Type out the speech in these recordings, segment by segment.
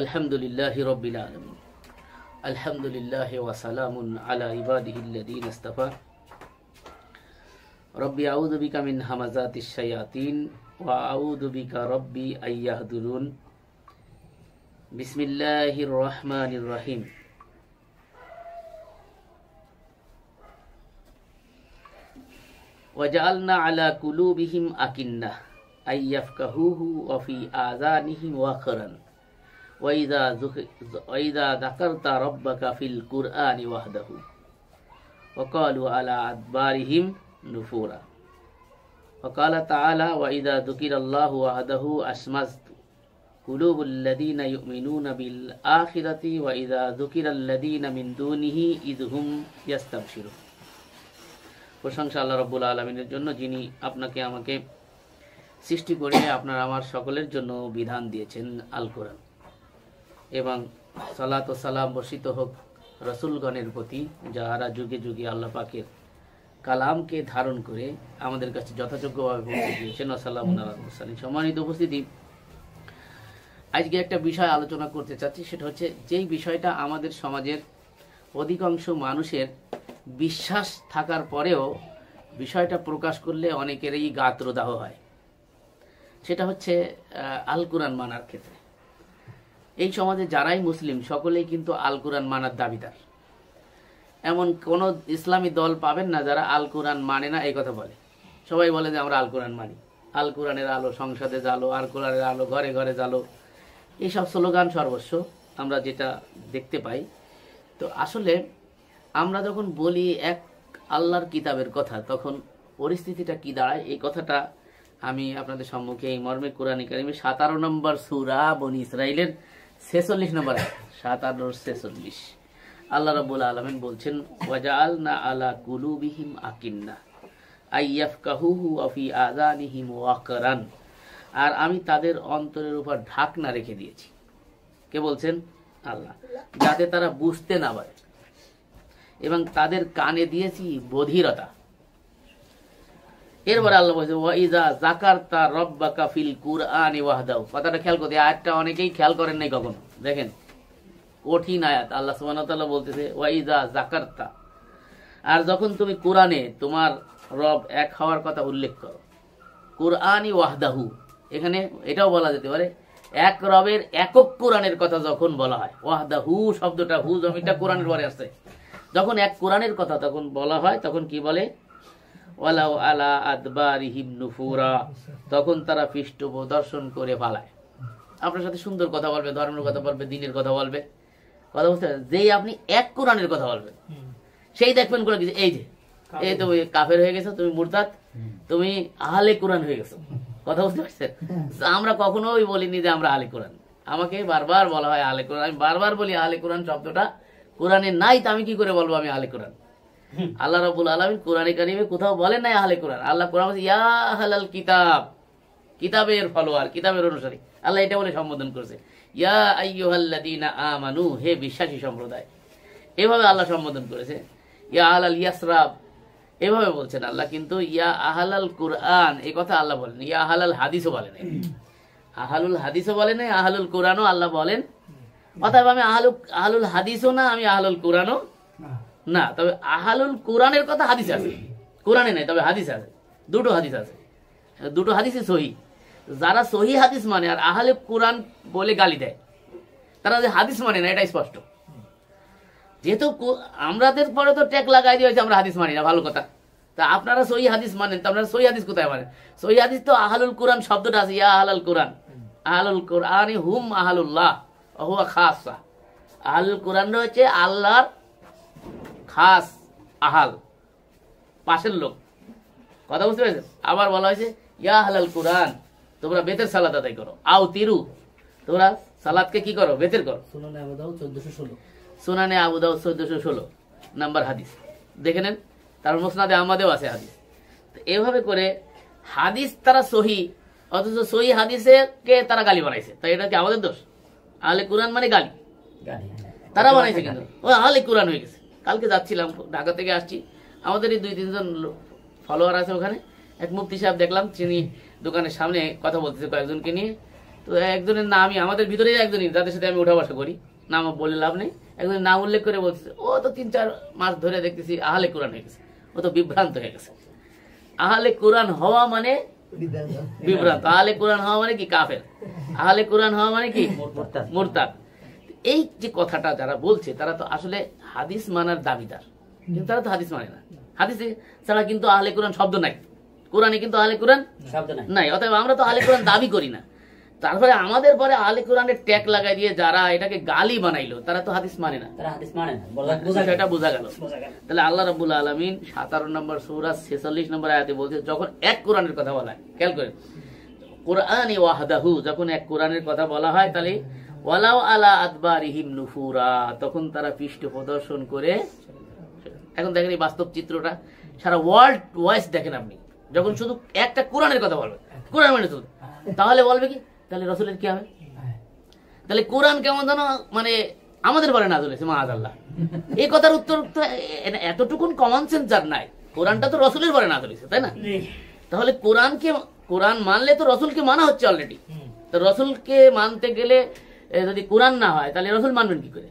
আলহামদুলিল্লাহি রাব্বিল আলামিন। আলহামদুলিল্লাহি ওয়া সালামুন আলা ইবাদিহিল্লাযীনা ইসতাফা। রব্বি আউযু বিকা মিন হামাযাতিশ শায়াতিন ওয়া আউযু বিকা রব্বি আইয়াহদুরুন। বিসমিল্লাহির রহমানির রহিম। ওয়াজআলনা আলা কুলুবিহিম আকিন্নাহ আইয়াফকাহুহু ওয়া ফি আযানিহিম ওয়াকরান ওয়াইযা যাকারতা রাব্বাকা ফিল কুরআনি ওয়াহদাহু ওয়াকালু আলা আদবারিহিম নুফুরা। ওয়াকালা তাআলা ওয়াইযা যুকিরাল্লাহু ওয়াহদাহু আসমাতু কুলুবুল্লাযীনা ইউমিনুনা বিল আখিরাতি ওয়াইযা যুকিরাল্লাযীনা মিন দুনিহি ইযহুম ইয়াস্তাবশিরুন। প্রশংসা আল্লাহ রাব্বুল আলামিনের জন্য, যিনি আপনাকে আমাকে সৃষ্টি করে আপনার আমার সকলের জন্য বিধান দিয়েছেন আল কোরআন। এবং সালাত ও সালাম বর্ষিত হোক রসুলগণের প্রতি, যাহারা যুগে যুগে আল্লাহ পাকের কালামকে ধারণ করে আমাদের কাছে যথাযোগ্যভাবে পৌঁছে দিয়েছেন। ওয়াসাল্লামু আলা মুরসালিন। সম্মানিত উপস্থিতি, আজকে একটা বিষয় আলোচনা করতে চাচ্ছি, সেটা হচ্ছে যেই বিষয়টা আমাদের সমাজের অধিকাংশ মানুষের বিশ্বাস থাকার পরেও বিষয়টা প্রকাশ করলে অনেকেরই গাত্রদাহ হয়। সেটা হচ্ছে আল কোরআন মানার ক্ষেত্রে। এই সমাজে যারাই মুসলিম সকলেই কিন্তু আল কোরআন মানার দাবিদার। এমন কোন ইসলামী দল পাবেন না যারা আল কোরআন মানে না এই কথা বলে। সবাই বলে যে আমরা আল কোরআন মানি, আল কোরআনের আলো সংসদে জ্বালো, আল কোরআনের আলো ঘরে ঘরে জ্বালো, এইসব স্লোগান সর্বস্ব আমরা যেটা দেখতে পাই। তো আসলে আমরা যখন বলি এক আল্লাহর কিতাবের কথা, তখন পরিস্থিতিটা কি দাঁড়ায় এই কথাটা আমি আপনাদের সম্মুখে এই মর্মে কোরআন কারীমের 17 নম্বর সূরা বনী ইসরাইলের 46 নম্বর 17-46 আল্লাহ রাব্বুল আলামিন বলছেন, ওয়াজআলনা আলা কুলুবিহিম আকিন্না আইয়াফকাহুহু ওয়া ফি আযানিহিম ওয়াকরান। আর আমি তাদের অন্তরের উপর ঢাকনা রেখে দিয়েছি। কে বলছেন? আল্লাহ। যাতে তারা বুঝতে না পারে, এবং তাদের কানে দিয়েছি বধিরতা। এরপরে আল্লাহ বলছে, ওয়াইযা যাকারতা রাব্বাকা ফিল কুরআনি ওয়াহদাহু। কথাটা খেয়াল করতে, আয়াতটা অনেকেই খেয়াল করেন নাই কখনো। দেখেন কঠিন আয়াত। আল্লাহ সুবহানাহু ওয়া তাআলা বলতেছে ওয়াইযা যাকারতা, আর যখন তুমি কোরআনে তোমার রব এক হওয়ার কথা উল্লেখ করো, কুরআনি ওয়াহদাহু, এখানে এটাও বলা যেতে পারে এক রবের একক কোরআনের কথা যখন বলা হয়। ওয়াহদাহু শব্দটা, হু জমিটা কোরআনের পরে আসছে। যখন এক কোরআনের কথা তখন বলা হয়, তখন কি বলে? ওয়ালাউ আলা আদবারিহিম নুফুরা, তখন তারা পৃষ্ঠ প্রদর্শন করে পালায়। আপনার সাথে সুন্দর কথা বলবে, ধর্মের কথা বলবে, দিনের কথা বলবে, কথা বুঝতে পারছেন? যেই আপনি এক কোরআনের কথা বলবেন, সেই দেখবেন করে কিছু, এই যে এই তুমি কাফের হয়ে গেছো, তুমি মুরতাদ, তুমি আহলে কোরআন হয়ে গেছো। কথা বুঝতে পারছেন? আমরা কখনোই বলিনি যে আমরা আহলে কোরআন। আমাকে বারবার বলা হয় আহলে কোরআন। আমি বারবার বলি আহলে কোরআন শব্দটা কোরআনে নাই, তো আমি কি করে বলবো আমি আহলে কোরআন? আল্লাহ রাব্বুল আলামিন কোরআনে কারীমে কোথাও বলেন নাই আহলে কোরআন। আল্লাহ কোরআন বলছে ইয়া আহলাল কিতাব, কিতাবের ফলোয়ার, কিতাবের অনুসারী। আল্লাহ এটা বলে সম্বোধন করেছে, ইয়া আইয়ুহাল্লাযীনা আমানু, হে বিশ্বাসী সম্প্রদায়। এভাবে আল্লাহ সম্বোধন করেছে। ইয়া আহলাল ইয়াসরাব, এভাবে বলছেন আল্লাহ। কিন্তু ইয়া আহলাল কোরআন এই কথা আল্লাহ বলেন। ইয়া আহলাল হাদিসও বলেন, আহলুল হাদিসও বলেন, আহলুল কোরআনও আল্লাহ বলেন। অতএব আমি আহলুল হাদিসও না, আমি আহলুল কোরআনও না। তবে আহলুল কোরআনের কথা হাদিস আছে, কোরআনে নাই, তবে হাদিস আছে। দুটো হাদিস আছে, দুটো হাদিসই সহি। যারা সহি হাদিস মানে আর আহলে কোরআন বলে গালি দেয়, তারা যে হাদিস মানে না, এটা স্পষ্ট। যেহেতু আমাদের পরে তো ট্যাগ লাগাই দিয়ে হয়েছে আমরা হাদিস মানি না, ভালো কথা। তা আপনারা সহি হাদিস মানেন, তা আপনারা সহি হাদিস কোথায় মানেন? সহি হাদিস তো আহলুল কোরআন শব্দটা আছে, ইয়া আহলাল কোরআন। আহলুল কোরআনি হুম আহলুল্লাহ ওয়া হুয়া খাসা। আহলুল কোরআন হচ্ছে আল্লাহর খাস আহাল, পাশের লোক। কথা বুঝতে পেরেছেন? আবার বলা হয়েছে ইয়া আহলাল কোরআন, তোমরা বেতের সালাত আদায় করো। আও তিরু, তোমরা সালাতকে কি করো? বেতের করো। সুনানে আবু দাউদ 1416 নাম্বার হাদিস, দেখে নেন। তার মুসনাদে আহমদেও আছে হাদিস। তো এভাবে করে হাদিস তারা সহি, অথচ সহি হাদিসকে তারা গালি বানাইছে। তাই এটা কি আমাদের দোষ? আহলে কোরআন মানে গালি, তারা বানাইছে, কিন্তু ও আহলে কোরআন হয়ে গেছে। কালকে যাচ্ছিলাম, ঢাকা থেকে আসছি, আমাদেরই 2-3 জন ফলোয়ার আছে ওখানে। এক মুফতি সাহেব দেখলাম, তিনি দোকানের সামনে কথা বলতেছে কয়েকজনকে নিয়ে। তো একজনের নামই আমাদের ভিতরে একজনই যাদের সাথে আমি উঠা বসা করি, নাম বলে লাভ নেই, একজনের নাম উল্লেখ করে বলছে ও তো 3-4 মাস ধরে দেখতেছি আহলে কোরআন হয়ে গেছে, ও তো বিভ্রান্ত হয়ে গেছে। আহলে কোরআন হওয়া মানে বিভ্রান্ত, আহলে কোরআন হওয়া মানে কি কাফের, আহলে কোরআন হওয়া মানে কি মুরতাদ। এই যে কথাটা যারা বলছে তারা তো আসলে হাদিস মানার দাবিদার, কিন্তু তারা তো হাদিস মানে না। হাদিসে ছাড়া কিন্তু আহলে কোরআন শব্দ নাই, কোরআনে কিন্তু আহলে কোরআন শব্দ নাই, অতএব আমরা তো আহলে কোরআন দাবি করি না। তারপরে আমাদের পরে আহলে কোরআনের ট্যাগ লাগাই দিয়ে যারা এটাকে গালি বানাইলো তারা তো হাদিস মানে না, তারা হাদিস মানে না, সেটা বোঝা গেল। তাহলে আল্লাহ রাব্বুল আলামিন 57 নম্বর সূরা 46 নম্বর আয়াতে বলছে যখন এক কোরআনের কথা বলা হয়, খেয়াল করেন, কোরআনি ওয়াহদাহু, যখন এক কোরআনের কথা বলা হয় তাহলে ওয়ালাউ আলা আদবারিহিম নুফুরা, তখন তারা পৃষ্ঠ প্রদর্শন করে। এখন দেখেন এই বাস্তব চিত্রটা, সারা ওয়ার্ল্ড ওয়াইজ দেখেন আপনি, যখন শুধু একটা কোরআনের কথা বলবে, কোরআন মানে শুধু, তাহলে বলবে কি, তাহলে রসুলের কি হবে? তাহলে কোরআন কেমন যেন মানে আমাদের পরে নাযিল হয়েছে মাআযাল্লাহ, এই কথার উত্তর তো এতটুকুন কমন সেন্স যার নাই। কোরআনটা তো রসুলের পরে নাযিল হয়েছে, তাই না? তাহলে কোরআন মানলে তো রসুলকে মানা হচ্ছে অলরেডি। তো রসুলকে মানতে গেলে যদি কোরআন না হয় তাহলে রসুল মানবেন কি করে?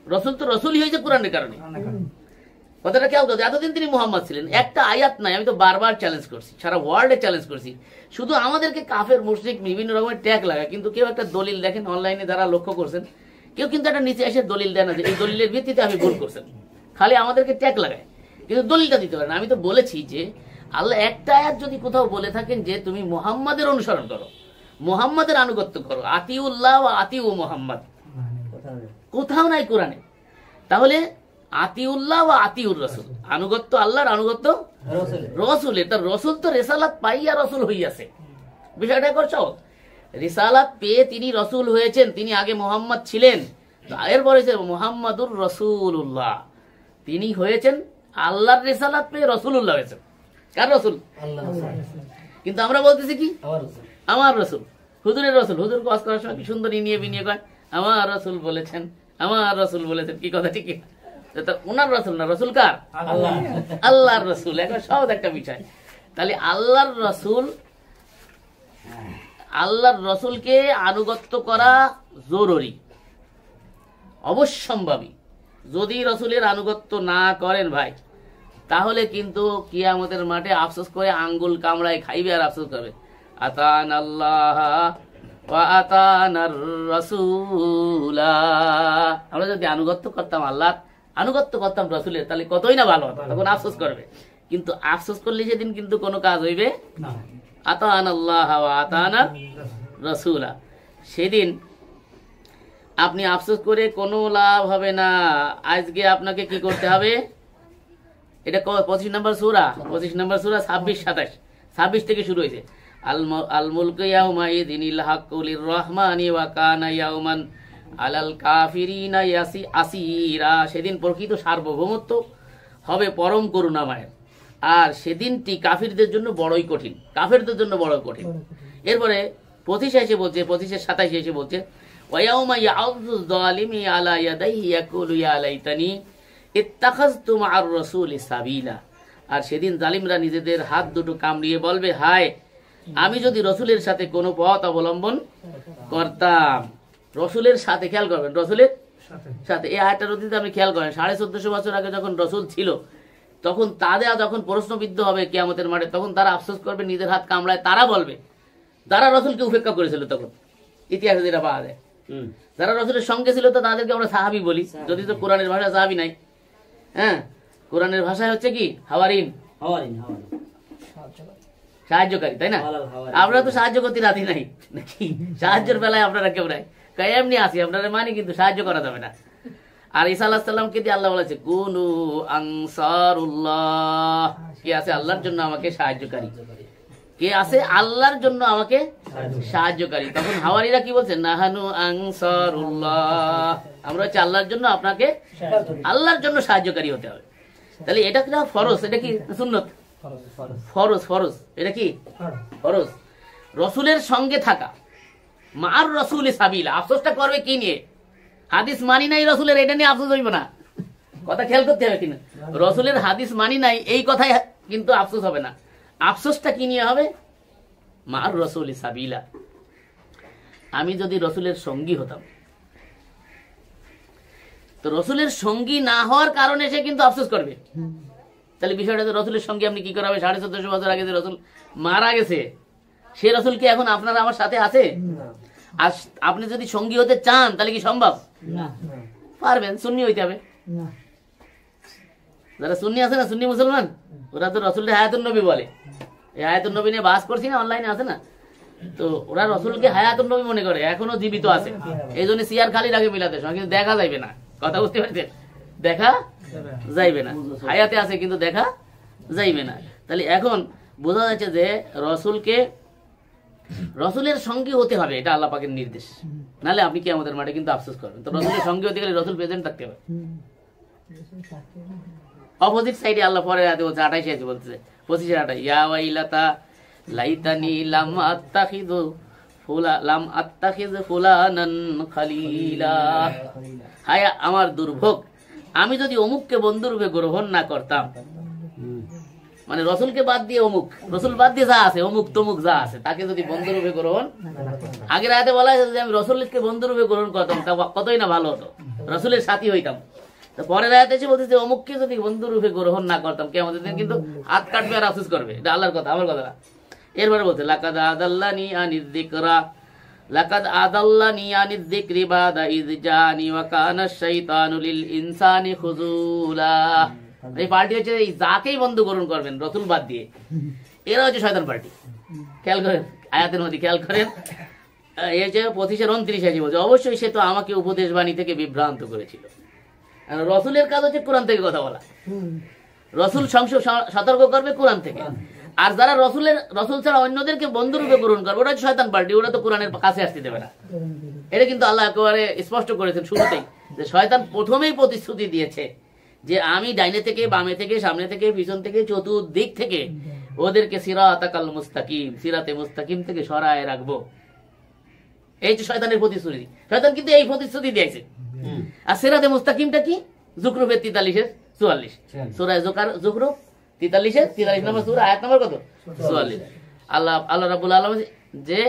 রসুল তো রসুলই হয়েছে কোরআনের কারণে। কথাটা খেয়াল করতে, এতদিন তিনি মুহাম্মদ ছিলেন, একটা আয়াত নাই, আমি তো বারবার চ্যালেঞ্জ করছি, সারা ওয়ার্ল্ডে চ্যালেঞ্জ করছি, শুধু আমাদেরকে কাফের মুশরিক বিভিন্ন রকমের ট্যাগ লাগায়, কিন্তু কেউ একটা দলিল দেখেন অনলাইনে যারা লক্ষ্য করছেন, কেউ কিন্তু একটা নিচে এসে দলিল দেয় না যে এই দলিলের ভিত্তিতে আমি ভুল করছেন, খালি আমাদেরকে ট্যাগ লাগায়, কিন্তু দলিলটা দিতে পারে না। আমি তো বলেছি যে আল্লাহ একটা আয়াত যদি কোথাও বলে থাকেন যে তুমি মুহাম্মাদের অনুসরণ করো, মুহাম্মাদের আনুগত্য করো, আতিউল্লাহ ওয়া আতিউ মুহাম্মাদ, কোথাও নাই কোরআনে। তাহলে আতিউল্লাহ ওয়া আতিউর রাসূল, আনুগত্য আল্লাহর, আনুগত্য রসুলের। তার রসুল তো রিসালাত পাইয়া রসুল হইয়াছে, বিষয়টা করছো, রিসালাত পেয়ে তিনি রসুল হয়েছেন, তিনি আগে মুহাম্মদ ছিলেন, এরপরে মুহাম্মাদুর রাসূলুল্লাহ, তিনি হয়েছেন আল্লাহর রিসালাত পেয়ে রাসূলুল্লাহ হয়েছেন। কার রসুল? কিন্তু আমরা বলতেছি কি আমার রসুল, হুজুরের রসুল। হুজুর কাজ করার সময় কি সুন্দর নিয়ে বিনিয়ে কয় আমার রসুল বলেছেন, আমার রসুল বলেছেন, কি কথা ঠিক? ওনার রসুল না, রসুল কার? আল্লাহর রসুল। এখন সহজ একটা বিষয়, তাহলে আল্লাহর রসুল, আল্লাহর রসুলকে আনুগত্য করা জরুরি, অবশ্যম্ভাবী। যদি রসুলের আনুগত্য না করেন ভাই, তাহলে কিন্তু কিয়ামতের মাঠে আফসোস করে আঙ্গুল কামড়ায় খাইবে আর আফসোস করবে, আতান আল্লাহ ওয়া আতানার রাসূলা। আমরা যদি আনুগত্য করতাম আল্লাহর, আনুগত্য করতাম রসুলের, তাহলে কতই না ভালো হতো, তখন আফসোস করবে। কিন্তু আফসোস করলে সেদিন কিন্তু কোনো কাজ হইবে না। আতান আল্লাহ ওয়া আতানার রাসূলা, সেদিন আপনি আফসোস করে কোনো লাভ হবে না। আজকে আপনাকে কি করতে হবে? এটা 25 নম্বর সূরা, 26 নম্বর সূরা 26-27 থেকে শুরু হয়েছে। আল মুলকু ইয়াউমাইযিনিল হাক্কু লির-রাহমানি ওয়া কানা ইয়াউমান আলাল কাফিরিনা আসিরা। সেদিন প্রকৃত সার্বভৌমত্ব হবে পরম করুণাময়, আর সেদিনটি কাফিরদের জন্য বড়ই কঠিন, কাফেরদের জন্য বড় কঠিন। এরপরে 25 এসে বলছে, 25-27 এসে বলছে ওয়ায়াউমা ইয়াউযু যালিমি আলা ইয়াদাইহি ইয়াকুলু ইয়া লাইতানি ইত্তাখাযতু মা'আর রাসূলি সাবিলা। আর সেদিন জালিমরা নিজেদের হাত দুটো কামড়িয়ে বলবে, হায় আমি যদি রসুলের সাথে কোনো পথ অবলম্বন করতাম। রসুলের সাথে, খেয়াল করবেন, রসুলের সাথে। এই আয়াতটার অতীতে আপনি খেয়াল করেন, 1450 বছর আগে যখন রসুল ছিল, তখন তাদের যখন প্রশ্নবিদ্ধ হবে কিয়ামতের মাঠে, তখন তারা আফসোস করবে, নিজের হাত কামড়ায় তারা বলবে যারা রসুলকে উপেক্ষা করেছিল। তখন ইতিহাসে যেটা পাওয়া যায়, যারা রসুলের সঙ্গে ছিল তো তাদেরকে আমরা সাহাবী বলি, যদি তো কোরআনের ভাষা সাহাবী নাই। হ্যাঁ, কোরআনের ভাষায় হচ্ছে কি হাওয়ারিন, সাহায্যকারী, তাই না? আমরা তো সাহায্য করতে রাজি নাই নাকি? সাহায্যের বেলায় আপনারা কেউ নাই, এমনি আসি আপনারা মানি, কিন্তু সাহায্য করা যাবে না। আর ঈসা আলাইহিস সালামকে দিয়ে আল্লাহ বলেছে কুনু আনসারুল্লাহ, কে আছে আল্লাহর জন্য আমাকে সাহায্যকারী, কে আছে আল্লাহর জন্য আমাকে সাহায্যকারী। তখন হাওয়ারিরা কি বলছে? নাহানু আনসারুল্লাহ, আমরা হচ্ছে আল্লাহর জন্য আপনাকে, আল্লাহর জন্য সাহায্যকারী হতে হবে। তাহলে এটা কি ফরজ? এটা কি সুন্নত? ফরজ, ফরজ। এটা কি ফরজ? রসুলের সঙ্গে থাকা, মার রসুল সাবিলা। আফসোসটা করবে কি নিয়ে? হাদিস মানি নাই রসুলের, এটা নিয়ে আফসোস হইব না। কথা খেয়াল করতে হবে কিনা? রসুলের হাদিস মানি নাই এই কথাই কিন্তু আফসোস হবে না। আফসোসটা কি নিয়ে হবে? মার রসুল সাবিলা। আমি যদি রসুলের সঙ্গী হতাম, তো রসুলের সঙ্গী না হওয়ার কারণে সে কিন্তু আফসোস করবে। তাহলে বিষয়টা তো রসুলের সঙ্গে আপনি কি করাবে? 1450 বছর আগে যে রসুল মারা গেছে, সে রসুল কি এখন আপনারা আমার সাথে আছে? আর আপনি যদি সঙ্গী হতে চান তাহলে কি সম্ভব? পারবেন? সুন্নি হইতে হবে। যারা সুন্নি আছে না, সুন্নি মুসলমান, ওরা তো রসুলকে হায়াতুন নবী বলে। এই হায়াতুন নবী নিয়ে বাস করছি না, অনলাইনে আছে না, তো ওরা রসুলকে হায়াতুন নবী মনে করে, এখনো জীবিত আছে। এই জন্য সিয়ার খালি রাখে মিলাতে সময়, কিন্তু দেখা যাইবে না। কথা বুঝতে পারছেন? দেখা যাইবে না, হায়াতে আছে কিন্তু দেখা যাইবে না। তাহলে এখন বোঝা যাচ্ছে যে রসুলের সঙ্গী হতে হবে, এটা আল্লাহ পাকের নির্দেশ। নাহলে আপনি কিয়ামতের মাঠে কিন্তু আফসোস করবেন। তো রসুলের সঙ্গী হতে গেলে রসুল প্রেজেন্ট থাকতে হবে। অপোজিট সাইডে আল্লাহ পরে রাতে বলছে 28 আছে, বলতেছে 25-28, ইয়া ওয়াইলাতা লাইতানি লাম আত্তাখিজ ফুলানান খালিলা। হায় আমার দুর্ভোগ, আমি যদি অমুককে বন্ধুরূপে গ্রহণ না করতাম। মানে রসুলকে বাদ দিয়ে অমুক, রসুল বাদ দিয়ে যা আছে, অমুক তমুক যা আছে, তাকে যদি বন্ধুরূপে গ্রহণ, আগের আয়াতে বলা হয়েছে যে আমি রসুলকে বন্ধুরূপে গ্রহণ করতাম, তা কতই না ভালো হতো, রসুলের সাথী হইতাম। তো পরের আয়াতে এসে বলছে যে অমুককে যদি বন্ধুরূপে গ্রহণ না করতাম, কিয়ামতের দিন কিন্তু হাত কাটবে আর আফসোস করবে। এটা আল্লাহর কথা, আমার কথা না। এরপরে বলছে লাকাদ আদাল্লানি আনিয যিকরা লাকাদ আদাল্লানি আনিয যিকরি বাদা ইয জানি ওয়া কানা শাইতানু লিল ইনসানি খুযুলা। এই পার্টি হচ্ছে এই যাকেই বন্ধু গ্রহণ করবেন রসুল বাদ দিয়ে, এরা হচ্ছে শয়তান পার্টি। খেয়াল করেন আয়াতের মধ্যে, খেয়াল করেন এই যে 25-29 বলছে অবশ্যই সে তো আমাকে উপদেশ বাণী থেকে বিভ্রান্ত করেছিল। রসুলের কাজ হচ্ছে কোরআন থেকে কথা বলা, রসুল সতর্ক করবে কোরআন থেকে। আর যারা রসুল ছাড়া অন্যদেরকে বন্ধুরূপে গ্রহণ করবে, ওরা হচ্ছে শয়তান পার্টি, ওরা তো কোরআনের কাছে আসতে দেবে না। এটা কিন্তু আল্লাহ একেবারে স্পষ্ট করেছেন শুরুতেই, যে শয়তান প্রথমেই প্রতিশ্রুতি দিয়েছে যে আমি ডাইনে থেকে, বামে থেকে, সামনে থেকে, পিছন থেকে, চতুর্দিক থেকে ওদেরকে সিরাতাকাল মুস্তাকিম, সিরাতে মুস্তাকিম থেকে সরায় রাখবো। এই যে শয়তানের প্রতিশ্রুতি, শয়তান কিন্তু এই প্রতিশ্রুতি দিয়েছে। আর সিরাতে মুস্তাকিমটা কি? যুকরুফের 43-44 সূরা যুকরুফ 43 নম্বর সূরা, আয়াত নম্বর কত? 44। আল্লাহ রাব্বুল আলামিন যে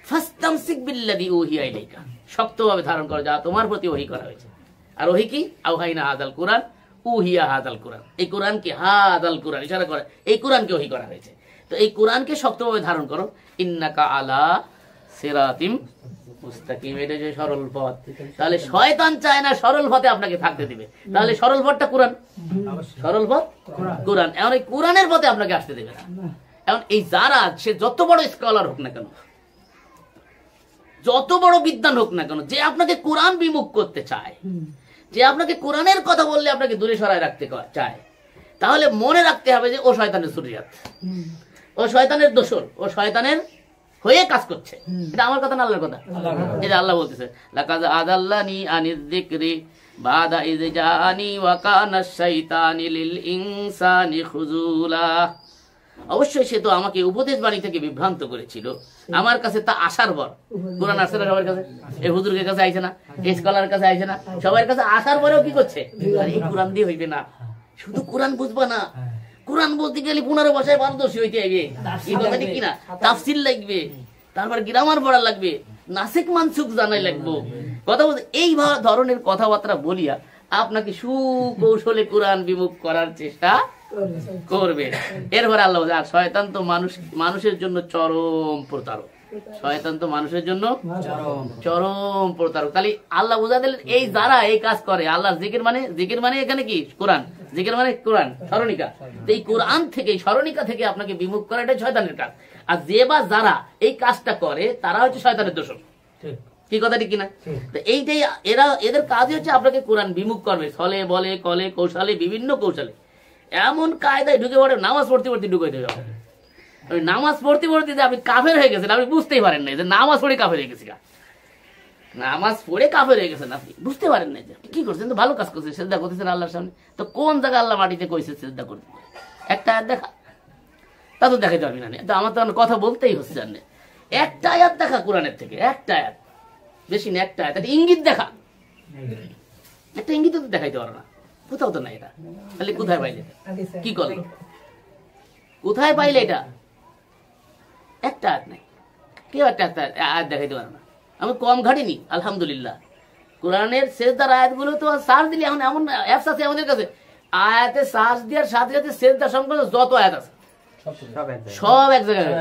ফাস্তামসিক বিল্লাযী উহিয়া ইলাইকা, শক্তভাবে ধারণ করো যা তোমার প্রতি ওহী করা হয়েছে। আর ওহী কি? আওহাইনা হাযাল কুরআন উহিয়া হাযাল কুরআন। এই কোরআনকে হাযাল কুরআন ইশারা করে এই কোরআনকে ওহী করা হয়েছে। তো এই কোরআনকে শক্তভাবে ধারণ করো। ইন্নাকা আলা সিরাতিম মুস্তাকিম, এটা যে সরল পথ। তাহলে শয়তান চায় না সরল পথে আপনাকে থাকতে দিবে, তাহলে সরল পথটা কোরআন, সরল পথ কোরআন। এখন এই কোরআনের পথে আপনাকে আসতে দেবে না। এখন এই যারা, সে যত বড় স্কলার হোক না কেন, যত বড় বিদ্বান হোক না কেন, যে আপনাকে কোরআন বিমুখ করতে চায়, যে আপনাকে কোরআনের কথা বললে আপনাকে দূরে সরায় রাখতে চায়, তাহলে মনে রাখতে হবে যে ও শয়তানের সুরিয়াত, ও শয়তানের দোসর, ও শয়তানের হয়ে কাজ করছে। এটা আমার কথা না, আল্লাহর কথা। এটা আল্লাহ বলতেছে লাকাদ আদাল্লানি আনিয যিকরি বাদা ইয জানি ওয়া কানা শাইতানু লিল ইনসানি খুযুলা। অবশ্যই সে তো আমাকে উপদেশ বাণী থেকে বিভ্রান্ত করেছিল, আমার কাছে তা আসার পর। কোরআন আসছে না সবার কাছে? এই হুজুরের কাছে আইছে না, এই স্কলারের কাছে আইছে না, সবার কাছে আসার পরেও কি করছে? এই কোরআন দিয়ে হইবে না, শুধু কোরআন বুঝবা না, কোরআন বলতে গেলে 15 ভাষায় পারদর্শী হইতে হইবে। এই কথাটি কিনা তাফসীর লাগবে, তারপর গ্রামার পড়া লাগবে, নাসিক মানসুক জানাই লাগবে। কথা বলতে এই ধরনের কথাবার্তা বলিয়া আপনাকে সুকৌশলে কোরআন বিমুখ করার চেষ্টা করবে। এরপর আল্লাহ বলে আর শয়তান তো মানুষের জন্য চরম প্রতারক, শয়তান তো মানুষের জন্য চরম প্রতারক। তাহলে আল্লাহ বুঝা দিলেন এই যারা এই কাজ করে, আল্লাহ জিকির মানে এখানে কি? কোরআন। জিকির মানে কোরআন, স্মরণিকা। এই কোরআন থেকে, স্মরণিকা থেকে আপনাকে বিমুখ করা, এটা শয়তানের কাজ। আর যে বা যারা এই কাজটা করে তারা হচ্ছে শয়তানের দোসর। কি কথাটি কিনা? এইটাই এদের কাজই হচ্ছে আপনাকে কোরআন বিমুখ করবে, ছলে বলে কলে কৌশলে, বিভিন্ন কৌশলে, এমন কায়দায় ঢুকে পড়ে নামাজ পড়তে পড়তে ঢুকে দেবে। নামাজ পড়তে পড়তে যে আপনি কাফের হয়ে গেছেন, আপনি বুঝতেই পারেন নাই যে নামাজ পড়ে কাফের হয়ে গেছি। নামাজ পড়ে কাফের হয়ে গেছেন, আপনি বুঝতে পারেন নাই যে কি করছেন। তো ভালো কাজ করছেন, সেজদা করতেছেন আল্লাহর সামনে। তো কোন জায়গায় আল্লাহ মাটিতে কইছে সেজদা করতে? একটা আয়াত দেখা, তা তো দেখাইতে পারবি না। তো আমার তো কথা বলতেই হচ্ছে জানে, একটা আয়াত দেখা কোরআনের থেকে, একটা আয়াত, বেশি না, একটা আয়াত, ইঙ্গিত দেখা, একটা ইঙ্গিত তো দেখাইতে পারো না, কোথাও তো নাই। এটা তাহলে কোথায় পাইলে? কি করলো? কোথায় পাইলে? এটা একটা আয়াত নাই, কেউ একটা আয়াত দেখাইতে পারে না। আমি কম ঘাটিনি আলহামদুলিল্লাহ। কোরআনের সেজদার আয়াতগুলো তো সার্চ দিলে এখন এমন অ্যাপস আছে আমাদের কাছে, আয়াতে সার্চ দেওয়ার সাথে সাথে সেজদা সংক্রান্ত যত আয়াত আছে সব এক জায়গায়,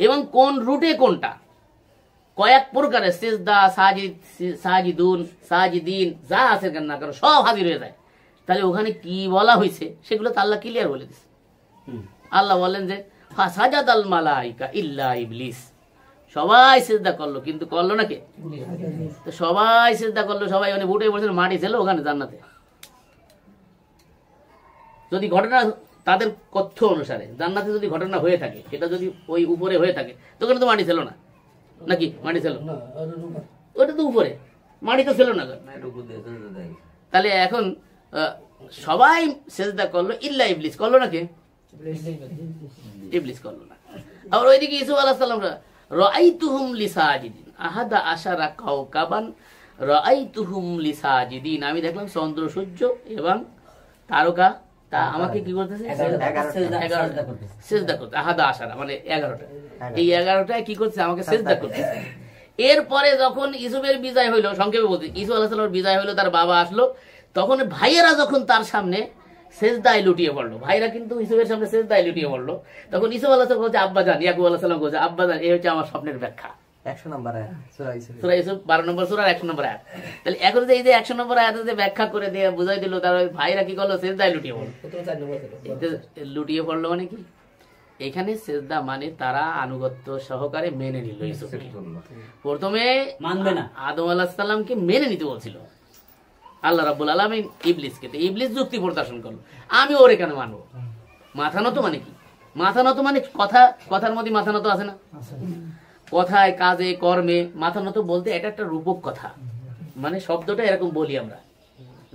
এবং কোন রুটে কোনটা, কয়েক প্রকারের সেজদা, সাজিদ, সাজিদুন, সাজিদিন যা আছে কেন না কেন সব হাজির হয়ে যায়। তাহলে ওখানে কি বলা হয়েছে সেগুলো তো আল্লাহ ক্লিয়ার বলে দিচ্ছে। আল্লাহ বলেন যে ফাসাজাদাল মালাইকা ইল্লা ইবলিস, সবাই সেজদা করলো, কিন্তু করলো না কে? তো সবাই সেজদা করলো, সবাই মানে বুটে বসে মাটি ছিল ওখানে জান্নাতে। যদি ঘটনা তাদের তথ্য অনুসারে জান্নাতে যদি ঘটনা হয়ে থাকে, সেটা যদি ওই উপরে হয়ে থাকে, তখন তো মাটি ছিল না নাকি? মাটি ছিল, ওটা তো উপরে, মাটি তো ছিল না। তাহলে এখন সবাই সেজদা করলো ইল্লা ইবলিস, করলো না কে? ইবলিস করলো না। আবার ওইদিকে ইউসুফ আলাইহিস সালাম রাআইতুহুম লিসাজিদিন আহাদা আশারা কাওকাবান রাআইতুহুম লিসাজিদিন, আমি দেখলাম চন্দ্র সূর্য এবং তারকা তা আমাকে কি করতেছে? সেজদা করতে। আহাদা আশারা মানে 11টা, এই 11টায় কি করছে? আমাকে সেজদা করতেছে। এরপরে যখন ইউসুফের বিজয় হইলো, সংক্ষেপে বলতে ইউসুফ আলাইহিস সালামের বিজয় হইলো, তার বাবা আসলো, তখন ভাইয়েরা যখন তার সামনে সেজদায় লুটিয়ে পড়লো, ভাইরা কিন্তু ইউসুফের সামনে সেজদায় লুটিয়ে পড়লো, তখন ইউসুফ আলাইহিস সালাম বলছে আব্বা জান, ইয়াকুব আলাইহিস সালাম বলছে আব্বা জান, এই হচ্ছে আমার স্বপ্নের ব্যাখ্যা। 100 নম্বর আয়াত সূরা ইউসুফ, 12 নম্বর সূরা 100 নম্বর আয়াত। তাহলে এখন যে এই যে 100 নম্বর আয়াতে যে ব্যাখ্যা করে দিয়ে বুঝাই দিল, তার ভাইরা কি করলো? সেজদায় লুটিয়ে পড়লো। লুটিয়ে পড়লো মানে কি? এখানে সেজদা মানে তারা আনুগত্য সহকারে মেনে নিল ইউসুফকে। প্রথমে মানবে না, আদম আলাইহিস সালামকে মেনে নিতে বলছিল আল্লাহ রাব্বুল আলামিন ইবলিসকে। তো ইবলিস যুক্তি প্রদর্শন করলো, আমি ওরে কেন মানবো? মাথা নত মানে কি? মাথা নত মানে কথার মধ্যে মাথা নত আছে না? কথায়, কাজে, কর্মে মাথা নত বলতে এটা একটা রূপক কথা, মানে শব্দটা এরকম বলি আমরা।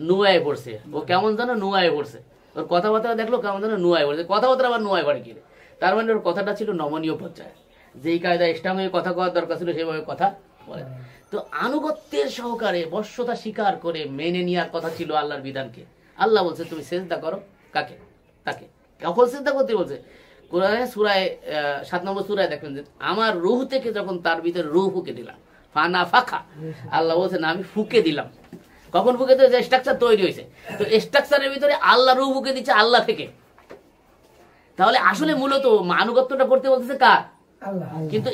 নুয়ায় পড়ছে, ও কেমন যেন নুয়ায় পড়ছে, ওর কথাবার্তা দেখলো কেমন যেন নুয়ায় পড়ছে, কথাবার্তা আবার নুয়ায় পড়ে কিনে, তার মানে ওর কথাটা ছিল নমনীয় পর্যায়ে, যেই কায়দায় ইসলাম হয়ে কথা কওয়ার দরকার ছিল সেভাবে কথা বলে। তো আনুগত্যের সহকারে বশ্যতা স্বীকার করে মেনে নেওয়ার কথা ছিল আল্লাহর বিধানকে। আল্লাহ বলছে তুমি সেজদা করো, কাকে? তাকে। কখন সেজদা করতে বলছে? কোরআনে সূরায় 7 নম্বর সূরায় দেখবেন যে আমার রূহ থেকে যখন তার ভিতরে রূহ ফুঁকে দিলাম, ফানা ফাখা, আল্লাহ বলছে না আমি ফুঁকে দিলাম। কখন ফুঁকে দিয়েছে? স্ট্রাকচার তৈরি হয়েছে, তো স্ট্রাকচারের ভিতরে আল্লাহ রূহ ফুঁকে দিচ্ছে আল্লাহ থেকে। তাহলে আসলে মূলত আনুগত্যটা করতে বলতেছে কার? কিন্তু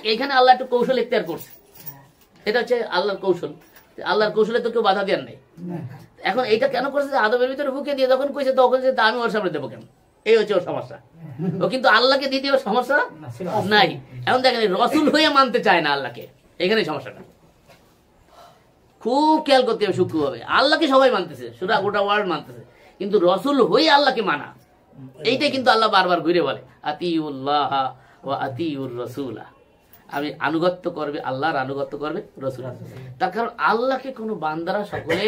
এইখানে আল্লাহ একটু কৌশল ইখতিয়ার করছে, এটা হচ্ছে আল্লাহর কৌশল। আল্লাহর কৌশলে তো কেউ বাধা দেওয়ার নেই। এখন এইটা কেন করছে? আদমের ভিতরে ফুঁকে দিয়ে যখন কইছে তখন যে আমি ওর সামনে দেবো কেন, এই হচ্ছে ওর সমস্যা। ও কিন্তু আল্লাহকে দিতে ওর সমস্যা নাই। এখন দেখেন রসুল হয়ে মানতে চায় না আল্লাহকে, এখানে সমস্যাটা খুব খেয়াল করতে হবে সূক্ষ্মভাবে। আল্লাহকে সবাই মানতেছে, সুরা গোটা ওয়ার্ল্ড মানতেছে, কিন্তু রসুল হয়ে আল্লাহকে মানা, এইটাই কিন্তু আল্লাহ বারবার ঘুরে বলে আতিউল্লাহ ওয়া আতিউর রাসূলা, আমি আনুগত্য করবে আল্লাহর, আনুগত্য করবে রসুল। তার কারণ আল্লাহকে কোনো বান্দারা সকলে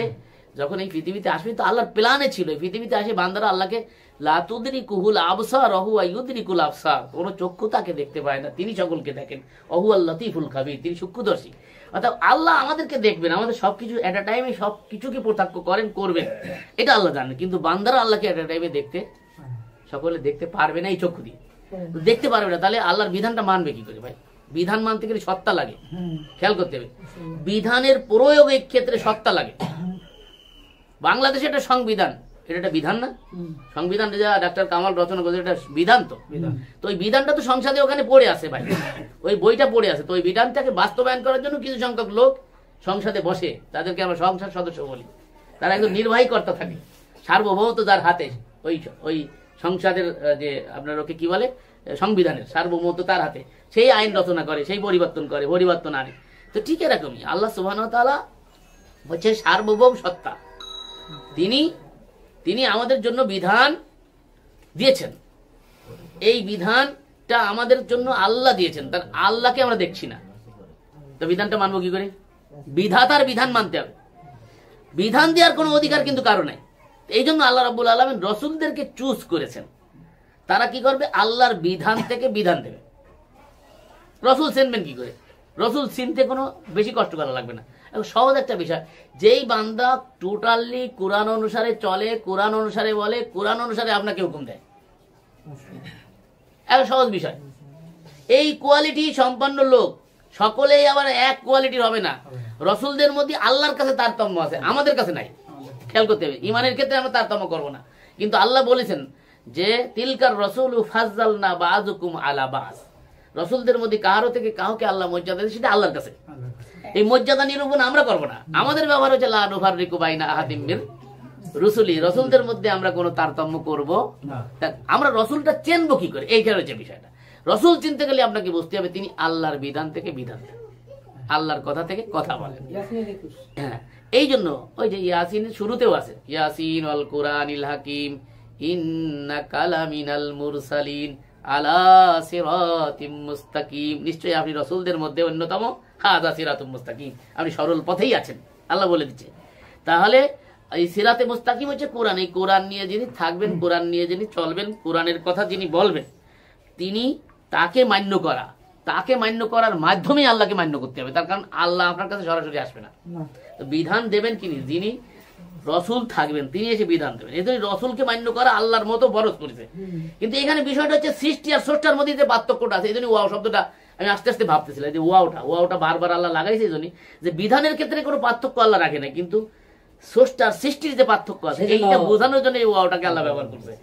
যখন এই পৃথিবীতে আসবে, তো আল্লাহর প্ল্যানে ছিল এই পৃথিবীতে আসে বান্দারা আল্লাহকে লা তুদরিকুহুল আবসার ওয়া হুয়া ইউদরিকুল আবসার, কোনো চক্ষু তাকে দেখতে পায় না, তিনি সকলকে দেখেন। ওয়া হুয়াল লাতীফুল খাবীর, তিনি সূক্ষ্মদর্শী। অর্থাৎ আল্লাহ আমাদেরকে দেখবেন, আমাদের সবকিছু এট আ টাইমে সবকিছুকে প্রত্যক্ষ করেন, করবেন, এটা আল্লাহ জানেন। কিন্তু বান্দারা আল্লাহকে এট আ টাইমে দেখতে সকলে দেখতে পারবে না এই চক্ষু দিয়ে, দেখতে পারবে না। তাহলে আল্লাহর বিধানটা মানবে কি করে ভাই? বিধান মানতে গেলে সত্তা লাগে, খেয়াল করতে হবে। বিধানের প্রয়োগের ক্ষেত্রে সত্তা লাগে। বাংলাদেশে একটা সংবিধান, এটা একটা বিধান না? সংবিধান যা ডাক্তার কামাল রচনা করেছে, এটা বিধান। তো ওই বিধানটা তো সংসদে ওখানে পড়ে আছে ভাই, ওই বইটা পড়ে আছে। তো ওই বিধানটাকে বাস্তবায়ন করার জন্য কিছু সংখ্যক লোক সংসদে বসে, তাদেরকে আমরা সংসদ সদস্য বলি। তারা একজন নির্বাহী কর্তা থাকে, সার্বভৌমত্ব যার হাতে, ওই সংসদের যে আপনার ওকে কি বলে, সংবিধানের সার্বভৌমত্ব তার হাতে, সেই আইন রচনা করে, সেই পরিবর্তন আনে। তো ঠিক এরকমই আল্লাহ সুবহানাহু ওয়া তাআলা হচ্ছে সার্বভৌম সত্তা। তিনি আমাদের জন্য বিধান দিয়েছেন, এই বিধানটা আমাদের জন্য আল্লাহ দিয়েছেন, তার আল্লাহকে আমরা দেখছি না, তো বিধানটা মানবো কি করে? বিধাতার বিধান মানতে হবে, বিধান দেওয়ার কোনো অধিকার কিন্তু কারো নাই। এই জন্য আল্লাহ রাব্বুল আলামিন রসুলদেরকে চুজ করেছেন, তারা কি করবে? আল্লাহর বিধান থেকে বিধান দেবে। রসুল চিনবেন কি করে? রসুল চিনতে কোনো বেশি কষ্ট করা লাগবে না, সহজ একটা বিষয়। যেই বান্দা টোটালি কোরআন অনুসারে চলে, কোরআন অনুসারে বলে, কোরআন অনুসারে আপনাকে হুকুম দেয়, একটা সহজ বিষয়। এই কোয়ালিটি সম্পন্ন লোক সকলেই আবার এক কোয়ালিটির হবে না। রসুলদের মধ্যে আল্লাহর কাছে তারতম্য আছে, আমাদের কাছে নাই। খেয়াল করতে হবে, ইমানের ক্ষেত্রে আমরা তারতম্য করবো না। কিন্তু আল্লাহ বলেছেন যে তিলকার রসুল ফাজ্জালনা বাযুকুম আলা বাস, রসুলদের মধ্যে কারো থেকে কাউকে আল্লাহ মর্যাদা দিয়েছে, সেটা আল্লাহর কাছে। এই মর্যাদা নিরূপণ আমরা করবো না। আমাদের ব্যবহার হচ্ছে লা নুফাররিকু বাইনা আহাদিম মির রসুলি, রসুলদের মধ্যে আমরা কোনো তারতম্য করব না। আমরা রসুলটা চিনবো কি করে, এইটা হচ্ছে বিষয়টা। রসুল চিনতে গেলে আপনাকে বুঝতে হবে তিনি আল্লাহর বিধান থেকে বিধান দেন, আল্লাহর কথা থেকে কথা বলেন। হ্যাঁ, এই জন্য ওই যে ইয়াসিনের শুরুতেও আছে, ইয়াসিন ওয়াল কুরআনিল হাকিম ইন্নাকা লামিনাল মুরসালিন আলা সিরাতিম মুস্তাকিম, নিশ্চয়ই আপনি রসুলদের মধ্যে অন্যতম, হাযা সিরাতুম মুস্তাকিম, আপনি সরল পথেই আছেন, আল্লাহ বলে দিচ্ছে। তাহলে এই সিরাতে মুস্তাকিম হচ্ছে কোরআন। এই কোরআন নিয়ে যিনি থাকবেন, কোরআন নিয়ে যিনি চলবেন, কোরআনের কথা যিনি বলবেন, তিনি তাকে মান্য করা, তাকে মান্য করার মাধ্যমে আল্লাহকে মান্য করতে হবে। তার কারণ আল্লাহ আপনার কাছে সরাসরি আসবে না। বিধান দেবেন কিনি, যিনি রসুল থাকবেন তিনি এসে বিধান দেবেন। এই জন্য রসুলকে মান্য করা আল্লাহর মতো বরজ করেছে। কিন্তু এখানে বিষয়টা হচ্ছে সৃষ্টি আর স্রষ্টার মধ্যে যে পার্থক্যটা আছে, এই জন্য ওয়াও শব্দটা আমি আস্তে আস্তে ভাবতেছিলাম যে ওয়াওটা বারবার আল্লাহ লাগাইছে এই জন্য যে বিধানের ক্ষেত্রে কোনো পার্থক্য আল্লাহ রাখে না, কিন্তু স্রষ্টার সৃষ্টির যে পার্থক্য আছে এইটা বোঝানোর জন্য এই ওয়াওটাকে আল্লাহ ব্যবহার করছে।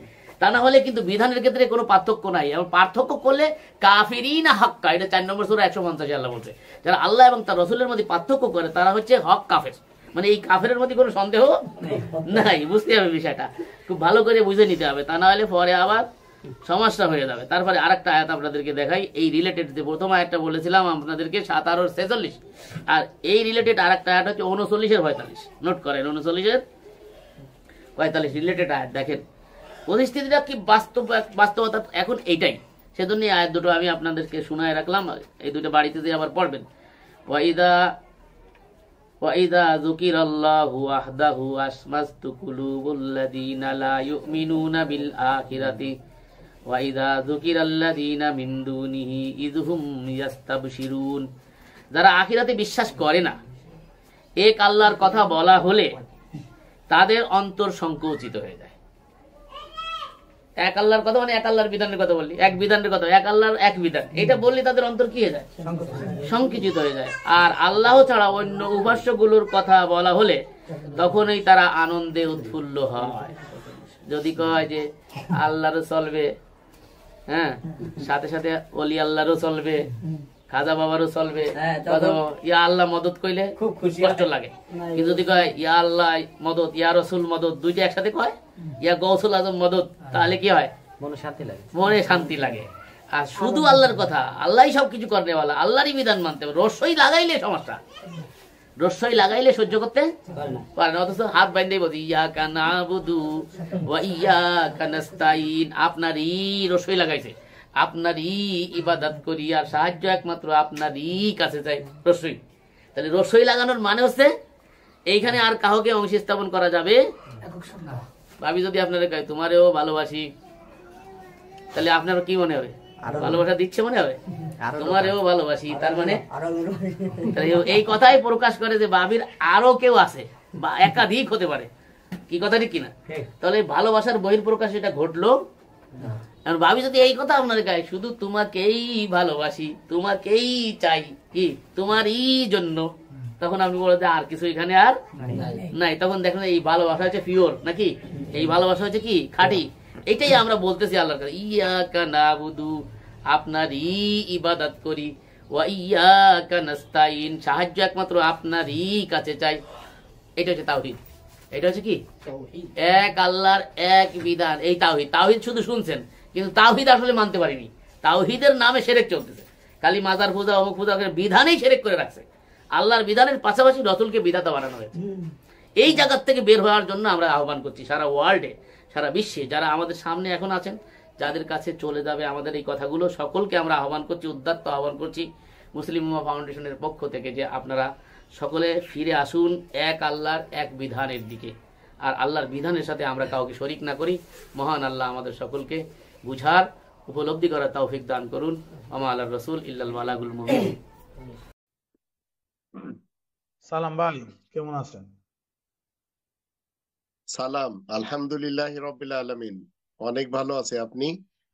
তা না হলে কিন্তু বিধানের ক্ষেত্রে কোনো পার্থক্য নাই। এবং পার্থক্য করলে কাফিরিনা হাক্কা, এটা 4 নম্বর সূরা 150 আল্লাহ বলছে, যারা আল্লাহ এবং তার রসুলের মধ্যে পার্থক্য করে তারা হচ্ছে হক কাফের। মানে এই কাফেরের মধ্যে কোনো সন্দেহ নাই। বুঝতে হবে বিষয়টা, খুব ভালো করে বুঝে নিতে হবে, তা না হলে পরে আবার সমস্যা হয়ে যাবে। তারপরে আরেকটা আয়াত আপনাদেরকে দেখাই, এই রিলেটেড যে প্রথম আয়াতটা বলেছিলাম আপনাদেরকে 17 আর 46, আর এই রিলেটেড আরেকটা আয়াত হচ্ছে 39 এর 45। নোট করেন 39 এর 45 রিলেটেড আয়াত। দেখেন পরিস্থিতিটা কি বাস্তবতা এখন এইটাই, সেজন্য এই আয়াত দুটো আমি আপনাদেরকে শোনায় রাখলাম। এই দুটো বাড়িতে দিয়ে আবার পড়বেন। ওয়াইদা যুকিরাল্লাহু ওয়াহদাহু আসমাস্তু কুলুবুল্লাযীনা লা ইউমিনুনা বিল আখিরাতি ওয়াইদা যুকিরাল্লাযীনা মিন দুনিহি ইযহুম ইয়াস্তাবশিরুন, যারা আখিরাতে বিশ্বাস করে না, এক আল্লাহর কথা বলা হলে তাদের অন্তর সংকুচিত হয়ে যায়। এক আল্লাহর কথা মানে এক আল্লাহর বিধানের কথা বললি, এক বিধানের কথা, এক আল্লাহর এক বিধান, এটা বললে তাদের অন্তর কি হয়ে যায়, সংকুচিত হয়ে যায়। আর আল্লাহ ছাড়া অন্য উপাস্যগুলোর কথা বলা হলে তখনই তারা আনন্দে উৎফুল্ল হয়। যদি কয় যে আল্লাহরও চলবে, হ্যাঁ, সাথে সাথে অলি আল্লাহরও চলবে, খাজা বাবারও চলবে, ইয়া আল্লাহ মদত কইলে খুব কষ্ট লাগে। কিন্তু যদি কয় ইয়া আল্লাহ মদত, ইয়া রসুল মদত, দুইটা একসাথে কয়, ইয়া গৌসুল আজম মদত, তাহলে কি হয়, মনে শান্তি লাগে, মনে শান্তি লাগে। আর শুধু আল্লাহর কথা, আল্লাহই সবকিছু করতে বলা, আল্লাহরই বিধান মানতে হবে। রসই লাগাইলে সমস্যা, রসই লাগাইলে সহ্য করতে পারে না, অথচ হাত বাইন্দেই বলছি ইয়াকা নাবুদু ওয়া ইয়াকা নাস্তাইন, আপনারই রসই লাগাইছে, আপনারই ইবাদত করি আর সাহায্য একমাত্র আপনারই কাছে চাই, রসই। তাহলে রসই লাগানোর মানে হচ্ছে এইখানে আর কাউকে অংশ স্থাপন করা যাবে। ভাবি যদি আপনারা কয় তোমারেও ভালোবাসি, তাহলে আপনার কি মনে হবে, ভালোবাসা দিচ্ছে মনে হবে, তোমারেও ভালোবাসি, তার মানে এই কথাই প্রকাশ করে যে ভাবির আরো কেউ আছে বা একাধিক হতে পারে। কি কথা ঠিক কিনা? তাহলে ভালোবাসার বহিঃপ্রকাশ এটা ঘটলো। ভাবি যদি এই কথা আপনার গায়ে শুধু তোমাকেই ভালোবাসি, তোমাকেই চাই, কি তোমারই জন্য, তখন আপনি বলেন যে আর কিছু এখানে আর নাই। তখন দেখেন এই ভালোবাসা হচ্ছে পিওর নাকি, এই ভালোবাসা হচ্ছে কি খাঁটি। এটাই আমরা বলতেছি আল্লাহর কাছে, ইয়াকা নাবুদু, আপনারই ইবাদত করি, ওয়া ইয়াকা নাস্তাইন, সাহায্য একমাত্র আপনারই কাছে চাই। এটা হচ্ছে তাওহীদ। এটা হচ্ছে কি এক আল্লাহর এক বিধান, এই তাওহীদ। তাওহীদ শুধু শুনছেন কিন্তু তাওহীদ আসলে মানতে পারিনি। তাওহীদের নামে শিরক চলতেছে, খালি মাজার পূজা অমুক পূজা বিধানেই শিরক করে রাখছে। আল্লাহর বিধানের পাশাপাশি রসুলকে বিধাতা বানানো হয়েছে। এই জায়গার থেকে বের হওয়ার জন্য আমরা আহ্বান করছি সারা ওয়ার্ল্ডে, সারা বিশ্বে যারা আমাদের সামনে এখন আছেন, যাদের কাছে চলে যাবে আমাদের এই কথাগুলো, সকলকে আমরা আহ্বান করছি, উদ্যত্ত আহ্বান করছি মুসলিম উম্মাহ ফাউন্ডেশনের পক্ষ থেকে যে আপনারা সকলে ফিরে আসুন এক আল্লাহর এক বিধানের দিকে, আর আল্লাহর বিধানের সাথে আমরা কাউকে শরিক না করি। মহান আল্লাহ আমাদের সকলকে বুঝার, উপলব্ধি করার তৌফিক দান করুন। আমা আল্লাহর রসুল ইল্লাল বালাগুল মুবিন। সালাম ভাই, কেমন আছেন? সালাম, আলহামদুলিল্লাহ রাব্বিল আলামিন, অনেক ভালো আছে। আপনি?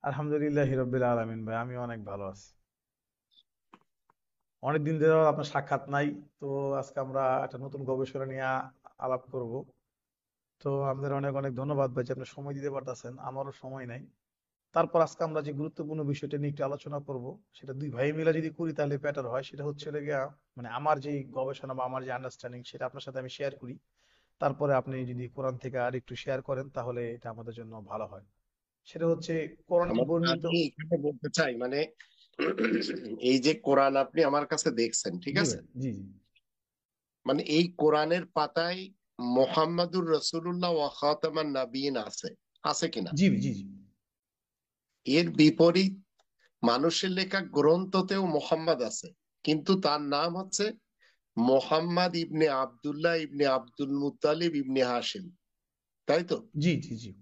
আলহামদুলিল্লাহ রাব্বিল আলামিন ভাই, আমি অনেক ভালো আছি। অনেকদিন ধরে আপনার সাক্ষাৎ নাই। তো আজকে আমরা একটা নতুন গবেষণা নিয়ে আলাপ করব। তো আপনাদের অনেক অনেক ধন্যবাদ ভাই যে আপনি সময় দিতে পারতেছেন, আমারও সময় নাই। তারপর আজকে আমরা যে গুরুত্বপূর্ণ বিষয়টা নিয়ে একটু আলোচনা করব, সেটা দুই ভাই মিলে যদি করি তাহলে বেটার হয়। সেটা হচ্ছে গিয়া মানে আমার যে গবেষণা বা আমার যে আন্ডারস্ট্যান্ডিং সেটা আপনার সাথে আমি শেয়ার করি। তারপরে আপনি যদি কোরআন থেকে আর একটু শেয়ার করেন তাহলে এটা আমাদের জন্য ভালো হয়। সেটা হচ্ছে কোরআনে বর্ণিত। আমি এখানে বলতে চাই মানে এই যে কোরআন আপনি আমার কাছে দেখছেন, ঠিক জি আছে? ভাই, জি জি মানে এই কোরআনের পাতায় মোহাম্মদুর রসুল্লাহ ওয়া খাতামান নাবিয়িন আছে, আছে কিনা? জি জি জি এর বিপরীত মানুষের লেখা গ্রন্থতেও মোহাম্মদ আছে, কিন্তু তার নাম হচ্ছে মোহাম্মদ ইবনে আব্দুল্লাহ ইবনে আব্দুল মুত্তালিব ইবনে হাশিম, তাই তো? জি জি জি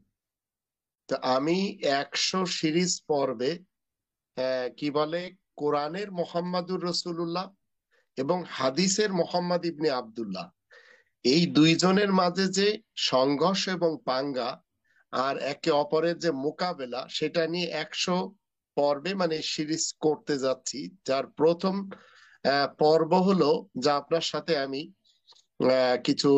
তো আমি 100 সিরিজ পর্বে কি বলে কোরআনের মোহাম্মদুর রসুল্লাহ এবং হাদিসের মোহাম্মদ ইবনে আব্দুল্লাহ, এই দুইজনের মাঝে যে সংঘর্ষ এবং পাঙ্গা আর একে অপরের যে মোকাবেলা, সেটা নিয়ে 100 পর্বে মানে সিরিজ করতে যাচ্ছি। যার প্রথম পর্ব হলো, যা আপনার সাথে আমি কিছু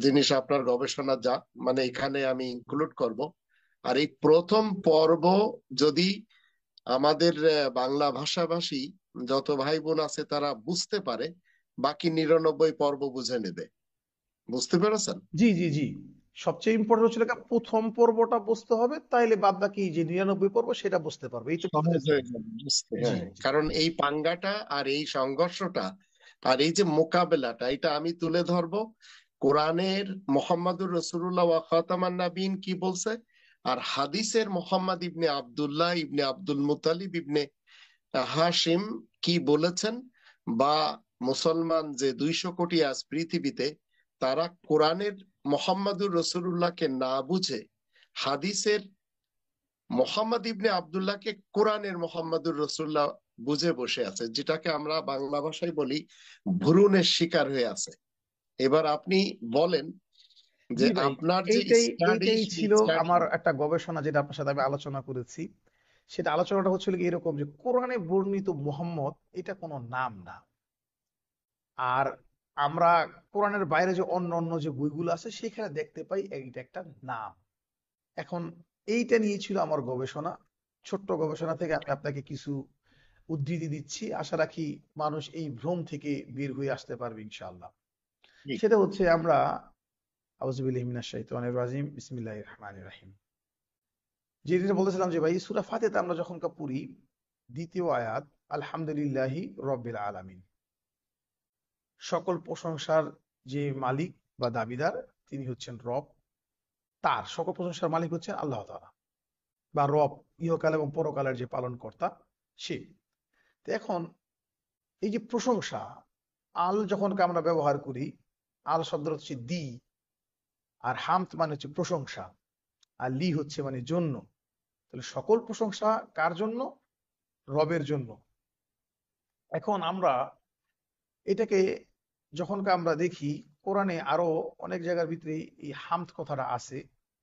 জিনিস আপনার গবেষণা যা মানে এখানে আমি ইনক্লুড করব। আর এই প্রথম পর্ব যদি আমাদের বাংলা ভাষাভাষী যত ভাই বোন আছে তারা বুঝতে পারে, বাকি 99 পর্ব বুঝে নেবে। বুঝতে পেরেছেন? জি জি জি সবচেয়ে ইম্পর্টেন্ট হচ্ছে লেখা প্রথম পর্বটা বুঝতে হবে, তাইলে বাদ বাকি যে 99 পর্ব সেটা বুঝতে পারবে, এই তো বলতে সহজ হয়ে চাচ্ছেন। যাবে বুঝতে, জি হ্যাঁ। জি কারণ এই পাঙ্গাটা আর এই সংঘর্ষটা আর এই যে মোকাবেলাটা, এটা আমি তুলে ধরবো কোরআনের মোহাম্মদুর রসুল্লাহ ওয়া খাতামান নাবিয়িন কি বলছে, আর হাদিসের মোহাম্মদ ইবনে আব্দুল্লাহ ইবনে আব্দুল মুতালিব ইবনে হাশিম কি বলেছেন। বা মুসলমান যে 200 কোটি আজ পৃথিবীতে, তারা কোরআনের মোহাম্মদুর রসুল্লাহকে না বুঝে হাদিসের মোহাম্মদ ইবনে আব্দুল্লাহকে কোরআনের মোহাম্মদুর রসুল্লাহ বুঝে বসে আছে, যেটাকে আমরা বাংলা ভাষায় বলি ভ্রূণের শিকার হয়ে আছে। এবার আপনি বলেন যে জি ভাই, আপনার যে এইটাই স্টাডি, এইটাই সেই ছিল স্টাডি। আমার একটা গবেষণা যেটা আপনার সাথে আমি আলোচনা করেছি। সেটা আলোচনাটা হচ্ছিল কি এরকম যে কোরআনে বর্ণিত মুহাম্মদ এটা কোনো নাম না। আর আমরা কোরআনের বাইরে যে অন্য অন্য যে বইগুলো আছে সেখানে দেখতে পাই এইটা একটা নাম। এখন এইটা নিয়ে ছিল আমার গবেষণা। ছোট্ট গবেষণা থেকে আমি আপনাকে কিছু উদ্ধৃতি দিচ্ছি, আশা রাখি মানুষ এই ভ্রম থেকে বের হয়ে আসতে পারবে ইনশাআল্লাহ। সেটা হচ্ছে আমরা আউযুবিল্লাহি মিনাশ শাইতানির রাজিম বিসমিল্লাহির রহমানির রহিম, যেটা বলতেছিলাম যে ভাই সূরা ফাতিহাতে আমরা যখন পড়ি দ্বিতীয় আয়াত আলহামদুলিল্লাহি রাব্বিল আলামিন, সকল প্রশংসার যে মালিক বা দাবিদার তিনি হচ্ছেন রব, তার সকল প্রশংসার মালিক হচ্ছেন আল্লাহ তাআলা বা রব, ইহকাল এবং পরকালের যে পালন কর্তা সে। তো এখন এই যে প্রশংসা, আল যখন আমরা ব্যবহার করি, আল শব্দ হচ্ছে দি, আর হামদ মানে হচ্ছে প্রশংসা, আর লি হচ্ছে মানে জন্য। তাহলে সকল প্রশংসা কার জন্য? রবের জন্য। এখন আমরা এটাকে যখন আমরা দেখি কোরআনে আরো অনেক জায়গার ভিতরে এই হামদ কথাটা আছে,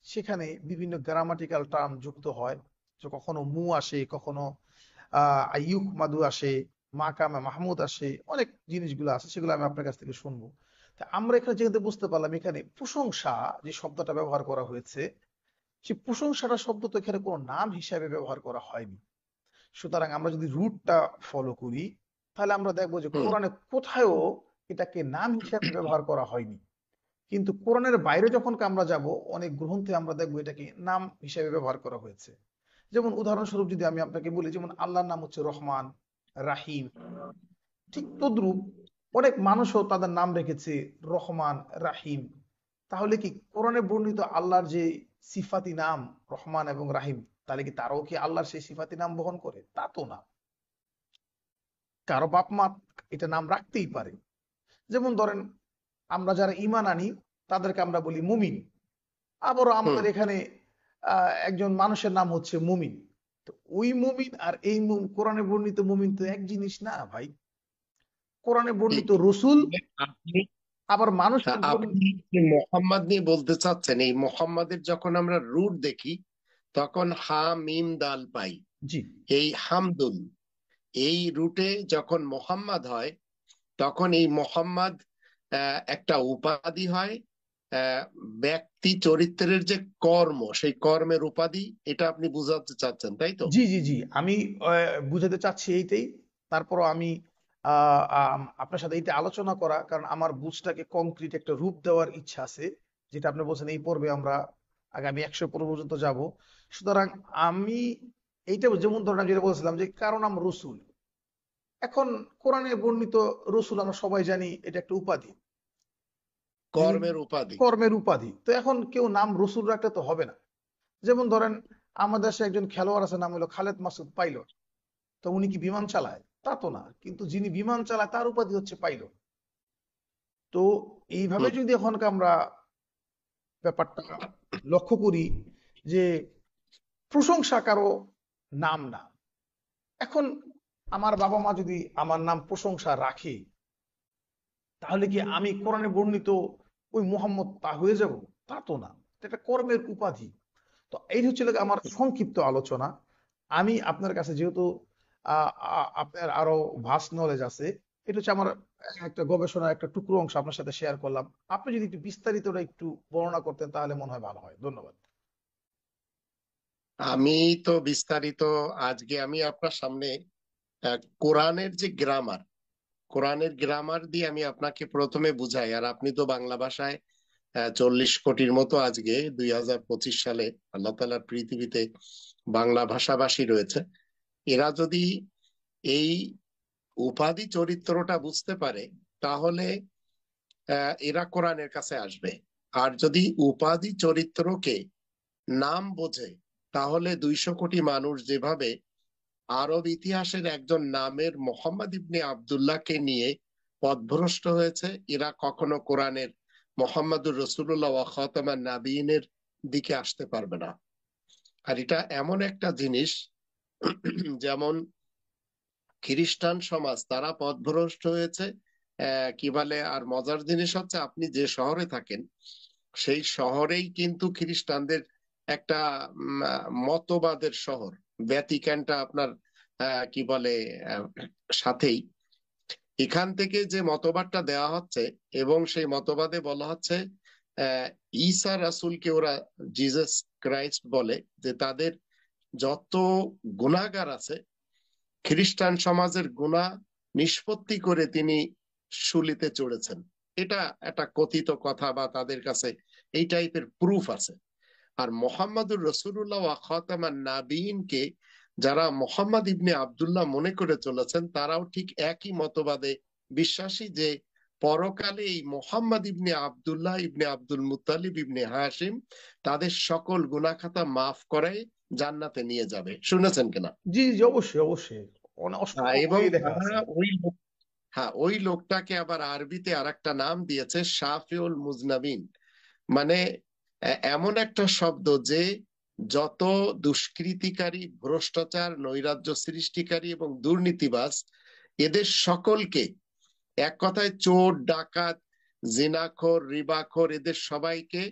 সেখানে বিভিন্ন গ্রামাটিক্যাল টার্ম যুক্ত হয়। যে কখনো মু আসে, কখনো আইয়ুক মাদু আসে, মাকামে মাহমুদ আসে, অনেক জিনিসগুলো আছে, সেগুলো আমি আপনার কাছ থেকে শুনবো। তা আমরা এখানে যেহেতু বুঝতে পারলাম এখানে প্রশংসা যে শব্দটা ব্যবহার করা হয়েছে, সেই প্রশংসাটা শব্দ তো এখানে কোনো নাম হিসাবে ব্যবহার করা হয়নি। সুতরাং আমরা যদি রুটটা ফলো করি তাহলে আমরা দেখবো যে হুম। কোরআনে কোথায়ও এটাকে নাম হিসাবে ব্যবহার করা হয়নি। কিন্তু কোরআনের বাইরে যখন আমরা যাব অনেক গ্রন্থে আমরা দেখবো এটাকে নাম হিসাবে ব্যবহার করা হয়েছে। যেমন উদাহরণস্বরূপ যদি আমি আপনাকে বলি, যেমন আল্লাহর নাম হচ্ছে রহমান, রাহিম, ঠিক তদ্রুপ অনেক মানুষও তাদের নাম রেখেছে রহমান, রাহিম। তাহলে কি কোরআনে বর্ণিত আল্লাহর যে সিফাতি নাম রহমান এবং রাহিম, তাহলে কি তারাও কি আল্লাহর সেই সিফাতি নাম বহন করে? তা তো না। কারো বাপ মা এটা নাম রাখতেই পারে। যেমন ধরেন আমরা যারা ঈমান আনি তাদেরকে আমরা বলি মুমিন, আবারও হুম। আমাদের এখানে একজন মানুষের নাম হচ্ছে মুমিন। তো ওই মুমিন আর এই কোরআনে বর্ণিত মুমিন তো এক জিনিস না ভাই। কোরআনে ঠিক। বর্ণিত রসুল মানে আপনি আবার মানুষের আপনি যে মোহাম্মদ নিয়ে বলতে চাচ্ছেন, এই মোহাম্মদের যখন আমরা রুট দেখি তখন হা মিম দাল পাই। জি এই হামদুল, এই রুটে যখন মোহাম্মদ হয় তখন এই মোহাম্মদ একটা উপাধি হয়, আহ, ব্যক্তি চরিত্রের যে কর্ম, সেই কর্মের উপাধি। এটা আপনি বুঝাতে চাচ্ছেন, তাই তো? জি জি জি, আমি বুঝাতে চাচ্ছি এইটাই। তারপরও আমি আপনার সাথে এইটা আলোচনা করা, কারণ আমার বুঝটাকে কংক্রিট একটা রূপ দেওয়ার ইচ্ছা আছে, যেটা আপনি বলছেন এই পর্বে আমরা আগামী 100 পর্ব পর্যন্ত যাব। সুতরাং আমি এইটা, যেমন ধরেন আমি যেটা বলছিলাম যে কারণ নাম রসুল, এখন কোরআনে বর্ণিত রসুল আমরা সবাই জানি এটা একটা উপাধি, যিনি কর্মের উপাধি। কর্মের উপাধি। তো এখন কেউ নাম রসুল রাখলে তো হবে না। যেমন ধরেন আমাদের দেশে একজন খেলোয়াড় আছে, নাম হলো খালেদ মাসুদ পাইলট। তো উনি কি বিমান চালায়? তা তো না, কিন্তু যিনি বিমান চালায় তার উপাধি হচ্ছে পাইলট। তো এইভাবে হুম। যদি এখন আমরা ব্যাপারটা লক্ষ্য করি যে প্রশংসা কারো নাম না। এখন আমার বাবা মা যদি আমার নাম প্রশংসা রাখে, তাহলে কি আমি কোরআনে বর্ণিত ওই মোহাম্মদ তা হয়ে যাব? তা তো না, এটা কর্মের উপাধি। তো এই হচ্ছে আমার সংক্ষিপ্ত আলোচনা। আমি আপনার কাছে যেহেতু আপনার আরো ভাস্ট নলেজ আছে, এটা হচ্ছে আমার একটা গবেষণার একটা টুকরো অংশ আপনার সাথে শেয়ার করলাম। আপনি যদি একটু বিস্তারিতটা একটু বর্ণনা করতেন তাহলে মনে হয় ভালো হয়। ধন্যবাদ। আমি তো বিস্তারিত আজকে আমি আপনার সামনে কোরআনের যে গ্রামার, কোরআনের গ্রামার দিয়ে আমি আপনাকে প্রথমে বুঝাই। আর আপনি তো বাংলা ভাষায় 40 কোটির মতো আজকে 2025 সালে আল্লাহ তাআলার পৃথিবীতে বাংলা ভাষাভাষী রয়েছে। এরা যদি এই উপাধি চরিত্রটা বুঝতে পারে, তাহলে এরা কোরআনের কাছে আসবে। আর যদি উপাধি চরিত্রকে নাম বোঝে, তাহলে 200 কোটি মানুষ যেভাবে আরব ইতিহাসের একজন নামের মোহাম্মদ ইবনে আব্দুল্লাহকে নিয়ে পথভ্রষ্ট হয়েছে, এরা কখনো কোরআনের মোহাম্মদুর রসুল্লাহ ওয়া খাতামান নাবিয়িনের দিকে আসতে পারবে না। আর এটা এমন একটা জিনিস, যেমন খ্রিস্টান সমাজ তারা পথভ্রষ্ট হয়েছে। কি বলে, আর মজার জিনিস হচ্ছে আপনি যে শহরে থাকেন সেই শহরেই কিন্তু খ্রিস্টানদের একটা মতবাদের শহর। ভ্যাটিকানটা আপনার কি বলে সাথেই। এখান থেকে যে মতবাদটা দেওয়া হচ্ছে, এবং সেই মতবাদে বলা হচ্ছে ঈসা রাসূলকে ওরা জিসাস ক্রাইস্ট বলে, যে তাদের যত গুনাহগার আছে খ্রিস্টান সমাজের গুনাহ নিষ্পত্তি করে তিনি শুলিতে চড়েছেন। এটা একটা কথিত কথা, বা তাদের কাছে এই টাইপের প্রুফ আছে। আর মোহাম্মদুর রসুল্লাহ ওয়া খাতামান নাবিয়িনকে যারা মোহাম্মদ ইবনে আব্দুল্লাহ মনে করে চলেছেন, তারাও ঠিক একই মতবাদে বিশ্বাসী, যে পরকালে এই মোহাম্মদ ইবনে আব্দুল্লাহ ইবনে আব্দুল মুত্তালিব ইবনে হাশিম তাদের সকল গুনাহ খাতা মাফ করায় জান্নাতে নিয়ে যাবে। শুনেছেন কিনা? জি জি, অবশ্যই অবশ্যই, অসংখ্য এবং বইয়ে লেখা তারা আছে। ওই লোকটাকে আবার আরবিতে আরেকটা নাম দিয়েছে শাফিউল মুজনাবিন। মানে এমন একটা শব্দ যে যত দুষ্কৃতিকারী, ভ্রষ্টাচার, নৈরাজ্য সৃষ্টিকারী এবং দুর্নীতিবাজ, এদের সকলকে, এক কথায় চোর, ডাকাত, জিনাখোর, রিবাখোর, এদের সবাইকে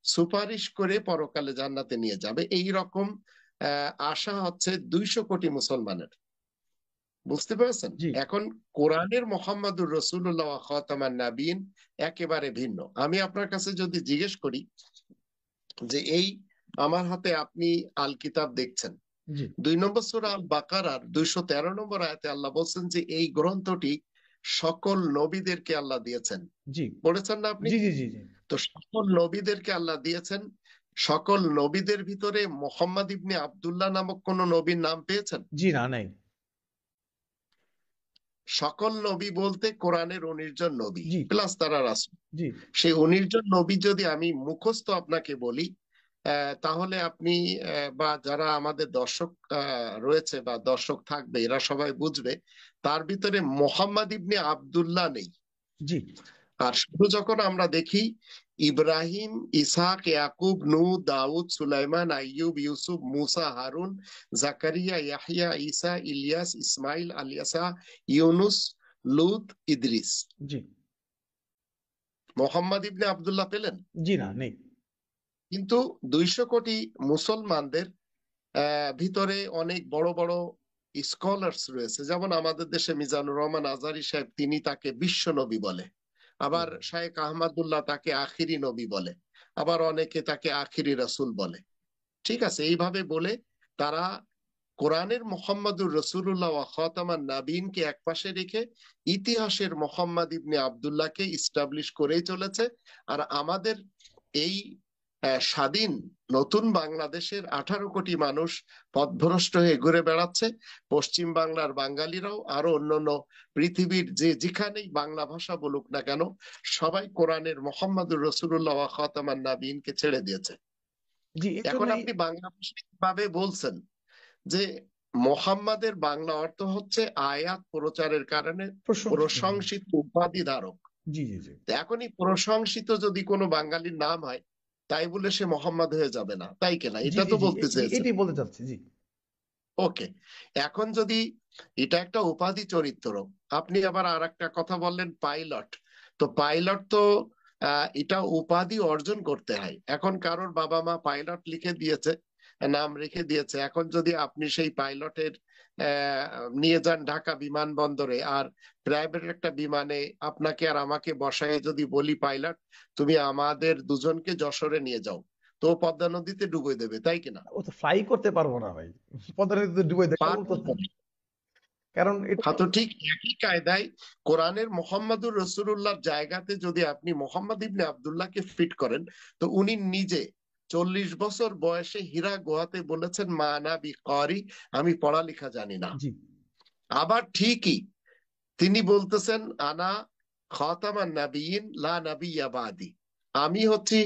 সুপারিশ করে পরকালে জান্নাতে নিয়ে যাবে। এই রকম আশা হচ্ছে 200 কোটি মুসলমানের। বুঝতে পেরেছেন? জি এখন কোরআনের মোহাম্মদুর রসুল্লাহ ওয়া খাতামান নাবিয়িন একেবারে ভিন্ন। আমি আপনার কাছে যদি জিজ্ঞেস করি যে এই আমার হাতে আপনি আল কিতাব দেখছেন, জি 2 নম্বর সূরা আল বাকারার 213 নম্বর আয়াতে আল্লাহ বলছেন যে এই গ্রন্থটি সকল নবীদেরকে আল্লাহ দিয়েছেন। জি পড়েছেন না আপনি? জি জি জি জি। তো সকল নবীদেরকে আল্লাহ দিয়েছেন। সকল নবীদের ভিতরে মোহাম্মদ ইবনে আব্দুল্লাহ নামক কোন নবীর নাম পেয়েছেন? জি না, নাই। সকল নবী বলতে কোরআনের 19 জন নবী জি প্লাস তারা রাসূল। জি সেই 19 জন নবী যদি আমি মুখস্থ আপনাকে বলি, তাহলে আপনি বা যারা আমাদের দর্শক রয়েছে বা দর্শক থাকবে, এরা সবাই বুঝবে তার ভিতরে মোহাম্মদ ইবনে আব্দুল্লাহ নেই। জি আর শুধু যখন আমরা দেখি ইব্রাহিম, ইসহাক, ইয়াকুব, নূহ, দাউদ, সুলাইমান, আইয়ুব, ইউসুফ, মুসা, হারুন, জাকারিয়া, ইয়াহইয়া, ঈসা, ইলিয়াস, ইসমাইল, আলিয়াসা, ইউনুস, লূত, ইদ্রিস, জি মোহাম্মদ ইবনে আব্দুল্লাহ পেলেন? জি না, নেই। কিন্তু 200 কোটি মুসলমানদের ভিতরে অনেক বড় বড় স্কলার্স রয়েছে, যেমন আমাদের দেশে মিজানুর রহমান আজহারী সাহেব, তিনি তাকে বিশ্ব নবী বলে, আবার শায়েখ আহমদুল্লাহ তাকে আখিরি নবী বলে, আবার অনেকে তাকে আখিরি রাসূল বলে। ঠিক আছে, এইভাবে বলে তারা কোরআনের মোহাম্মদুর রসুল্লাহ ওয়া খাতামান নাবিয়িনকে একপাশে রেখে ইতিহাসের মোহাম্মদ ইবনে আব্দুল্লাহকে ইস্টাবলিশ করেই চলেছে। আর আমাদের এই স্বাধীন নতুন বাংলাদেশের 18 কোটি মানুষ পথভ্রষ্ট হয়ে ঘুরে বেড়াচ্ছে। পশ্চিম বাংলার বাঙালিরাও, আরো অন্যান্য পৃথিবীর যেখানেই বাংলা ভাষা বলুক না কেন, সবাই কোরআনের মোহাম্মদুর রসুল্লাহ ওয়া খাতামান নাবিয়িনকে ছেড়ে দিয়েছে। জি, এর এখন জন্যই আপনি বাংলা ভাবে বলছেন যে মোহাম্মদের বাংলা অর্থ হচ্ছে আয়াত প্রচারের কারণে প্রশংসিত। প্রশংসিত উপাধি ধারক। জি জি জি, এখনই প্রশংসিত যদি কোনো বাঙালির নাম হয়, তাই বলে সে মোহাম্মদ হয়ে যাবে না, তাই কিনা? জি এটা জি তো জি, বলতে চেয়েছেন। এটাই বলতে চাচ্ছি। জি, ওকে, এখন যদি এটা একটা উপাধি চরিত্র, আপনি আবার আর একটা কথা বললেন পাইলট। তো পাইলট তো এটা উপাধি অর্জন করতে হয়। এখন কারোর বাবা মা পাইলট লিখে দিয়েছে, নাম রেখে দিয়েছে, এখন যদি আপনি সেই পাইলটের নিয়ে যান ঢাকা বিমানবন্দরে, আর প্রাইভেট একটা বিমানে আপনাকে আর আমাকে বসায় যদি বলি পাইলট তুমি আমাদের দুজনকে যশোরে নিয়ে যাও, তো পদ্মা নদীতে ডুবে দেবে, তাই কিনা? ও তো ফ্লাই করতে পারবো না ভাই, পদ্মা নদীতে ডুবে দেখা পারবে বলতো। না। কারণ এটা হ্যাঁ, তো ঠিক একই কায়দায় কোরআনের মোহাম্মদুর রসুল্লাহর জায়গাতে যদি আপনি মোহাম্মদ ইবনে আব্দুল্লাহকে ফিট করেন, তো উনি নিজে 40 বছর বয়সে হীরা গুহাতে বলেছেন মা আনা বিকারি, আমি পড়ালেখা জানি না। জি আবার ঠিকই তিনি বলতেছেন আনা খাতামান নাবিয়িন লা নাবিয়্যা বাদি, আমি হচ্ছি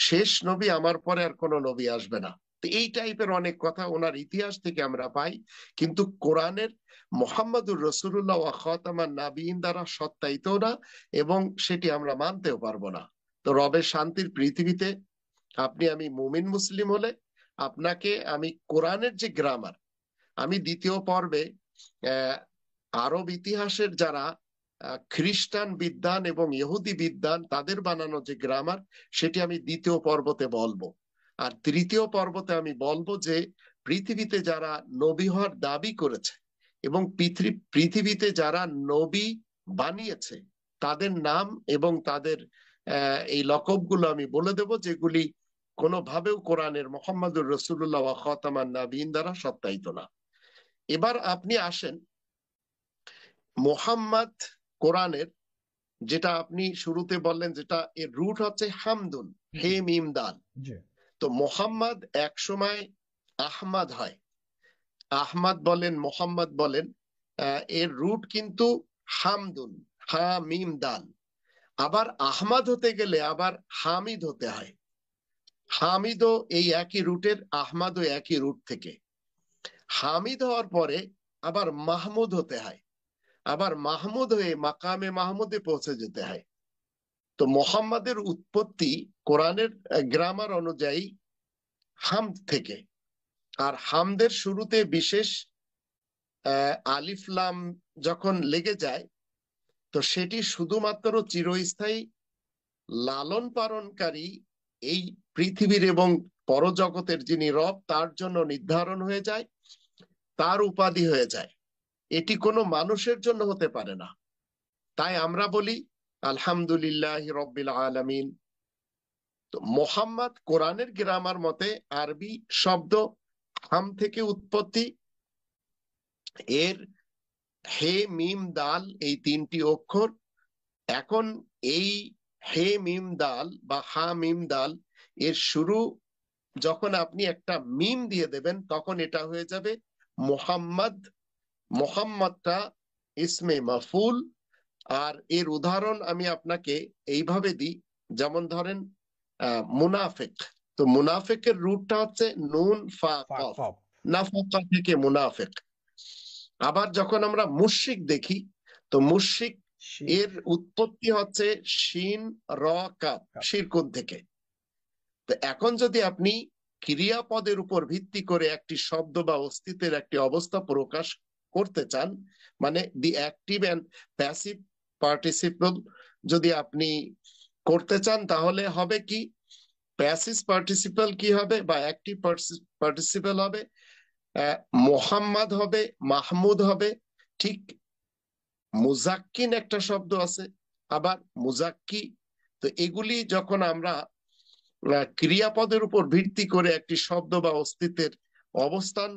শেষ নবী, আমার পরে আর কোনো নবী আসবে না। তো এই টাইপের অনেক কথা ওনার ইতিহাস থেকে আমরা পাই, কিন্তু কোরআনের মোহাম্মদুর রসুল্লাহ ওয়া খাতামান নাবিয়িন দ্বারা সত্যায়িত না, এবং সেটি আমরা মানতেও পারবো না। তো রবের শান্তির পৃথিবীতে আপনি আমি মুমিন মুসলিম হলে আপনাকে আমি কোরআনের যে গ্রামার, আমি দ্বিতীয় পর্বে আহ আরব ইতিহাসের যারা খ্রিস্টান বিদ্বান এবং ইহুদি বিদ্বান তাদের বানানো যে গ্রামার, সেটি আমি দ্বিতীয় পর্বতে বলবো। আর তৃতীয় পর্বতে আমি বলবো যে পৃথিবীতে যারা নবী হওয়ার দাবি করেছে এবং পৃথিবীতে যারা নবী বানিয়েছে তাদের নাম এবং তাদের এই লকবগুলো আমি বলে দেব, যেগুলি কোনোভাবেও কোরআনের মোহাম্মদুর রসুল্লাহ ওয়া খাতামান নাবিয়িন দ্বারা সত্যায়িত না। এবার আপনি আসেন মোহাম্মদ কোরআনের, যেটা আপনি শুরুতে বললেন, যেটা এর রুট হচ্ছে হামদুন, হে মিম দাল। জি তো মোহাম্মদ এক সময় আহমদ হয়, আহমদ বলেন মোহাম্মদ বলেন, এর রুট কিন্তু হামদুন, হা মিম দাল। আবার আহমদ হতে গেলে আবার হামিদ হতে হয়, হামিদও এই একই রুটের, আহমদও একই রুট থেকে। হামিদ হওয়ার পরে আবার মাহমুদ হতে হয়, আবার মাহমুদ হয়ে মাকামে মাহমুদে পৌঁছে যেতে হয়। তো মোহাম্মদের উৎপত্তি কোরআনের গ্রামার অনুযায়ী হামদ থেকে। আর হামদের শুরুতে বিশেষ আলিফ লাম যখন লেগে যায়, তো সেটি শুধুমাত্র চিরস্থায়ী লালন পালনকারী এই পৃথিবীর এবং পরজগতের যিনি রব তার জন্য নির্ধারণ হয়ে যায়, তার উপাধি হয়ে যায়। এটি কোনো মানুষের জন্য হতে পারে না। তাই আমরা বলি আলহামদুলিল্লাহ রব্বিল আলামিন। তো মোহাম্মদ কোরআনের গ্রামার মতে আরবি শব্দ হাম থেকে উৎপত্তি। এর হে মিম দাল এই তিনটি অক্ষর। এখন এই হে মিম দাল বা হা মিম দাল এর শুরু যখন আপনি একটা মিম দিয়ে দেবেন, তখন এটা হয়ে যাবে মোহাম্মদ। মোহাম্মদটা ইসমে মাফুল। আর এর উদাহরণ আমি আপনাকে এইভাবে দিই, যেমন ধরেন মুনাফিক। তো মুনাফিকের রুটটা হচ্ছে নুন ফা কফ, কফ। নাফাকা থেকে মুনাফিক। আবার যখন আমরা মুশরিক দেখি, তো মুশরিক এর উৎপত্তি হচ্ছে শিন র কাপ, শিরকুন থেকে। তো এখন যদি আপনি ক্রিয়াপদের উপর ভিত্তি করে একটি শব্দ বা অস্তিত্বের একটি অবস্থা প্রকাশ করতে চান, মানে the active and passive participle যদি আপনি করতে চান, তাহলে হবে কি, প্যাসিভ পার্টিসিপল কি হবে বা অ্যাক্টিভ পার্টিসিপল হবে আহ, মোহাম্মদ হবে, মাহমুদ হবে, ঠিক মুজাক্কিন একটা শব্দ আছে, আবার মুজাক্কি। তো এগুলি যখন আমরা ক্রিয়াপদের উপর ভিত্তি করে একটি শব্দ বা অস্তিত্বের অবস্থান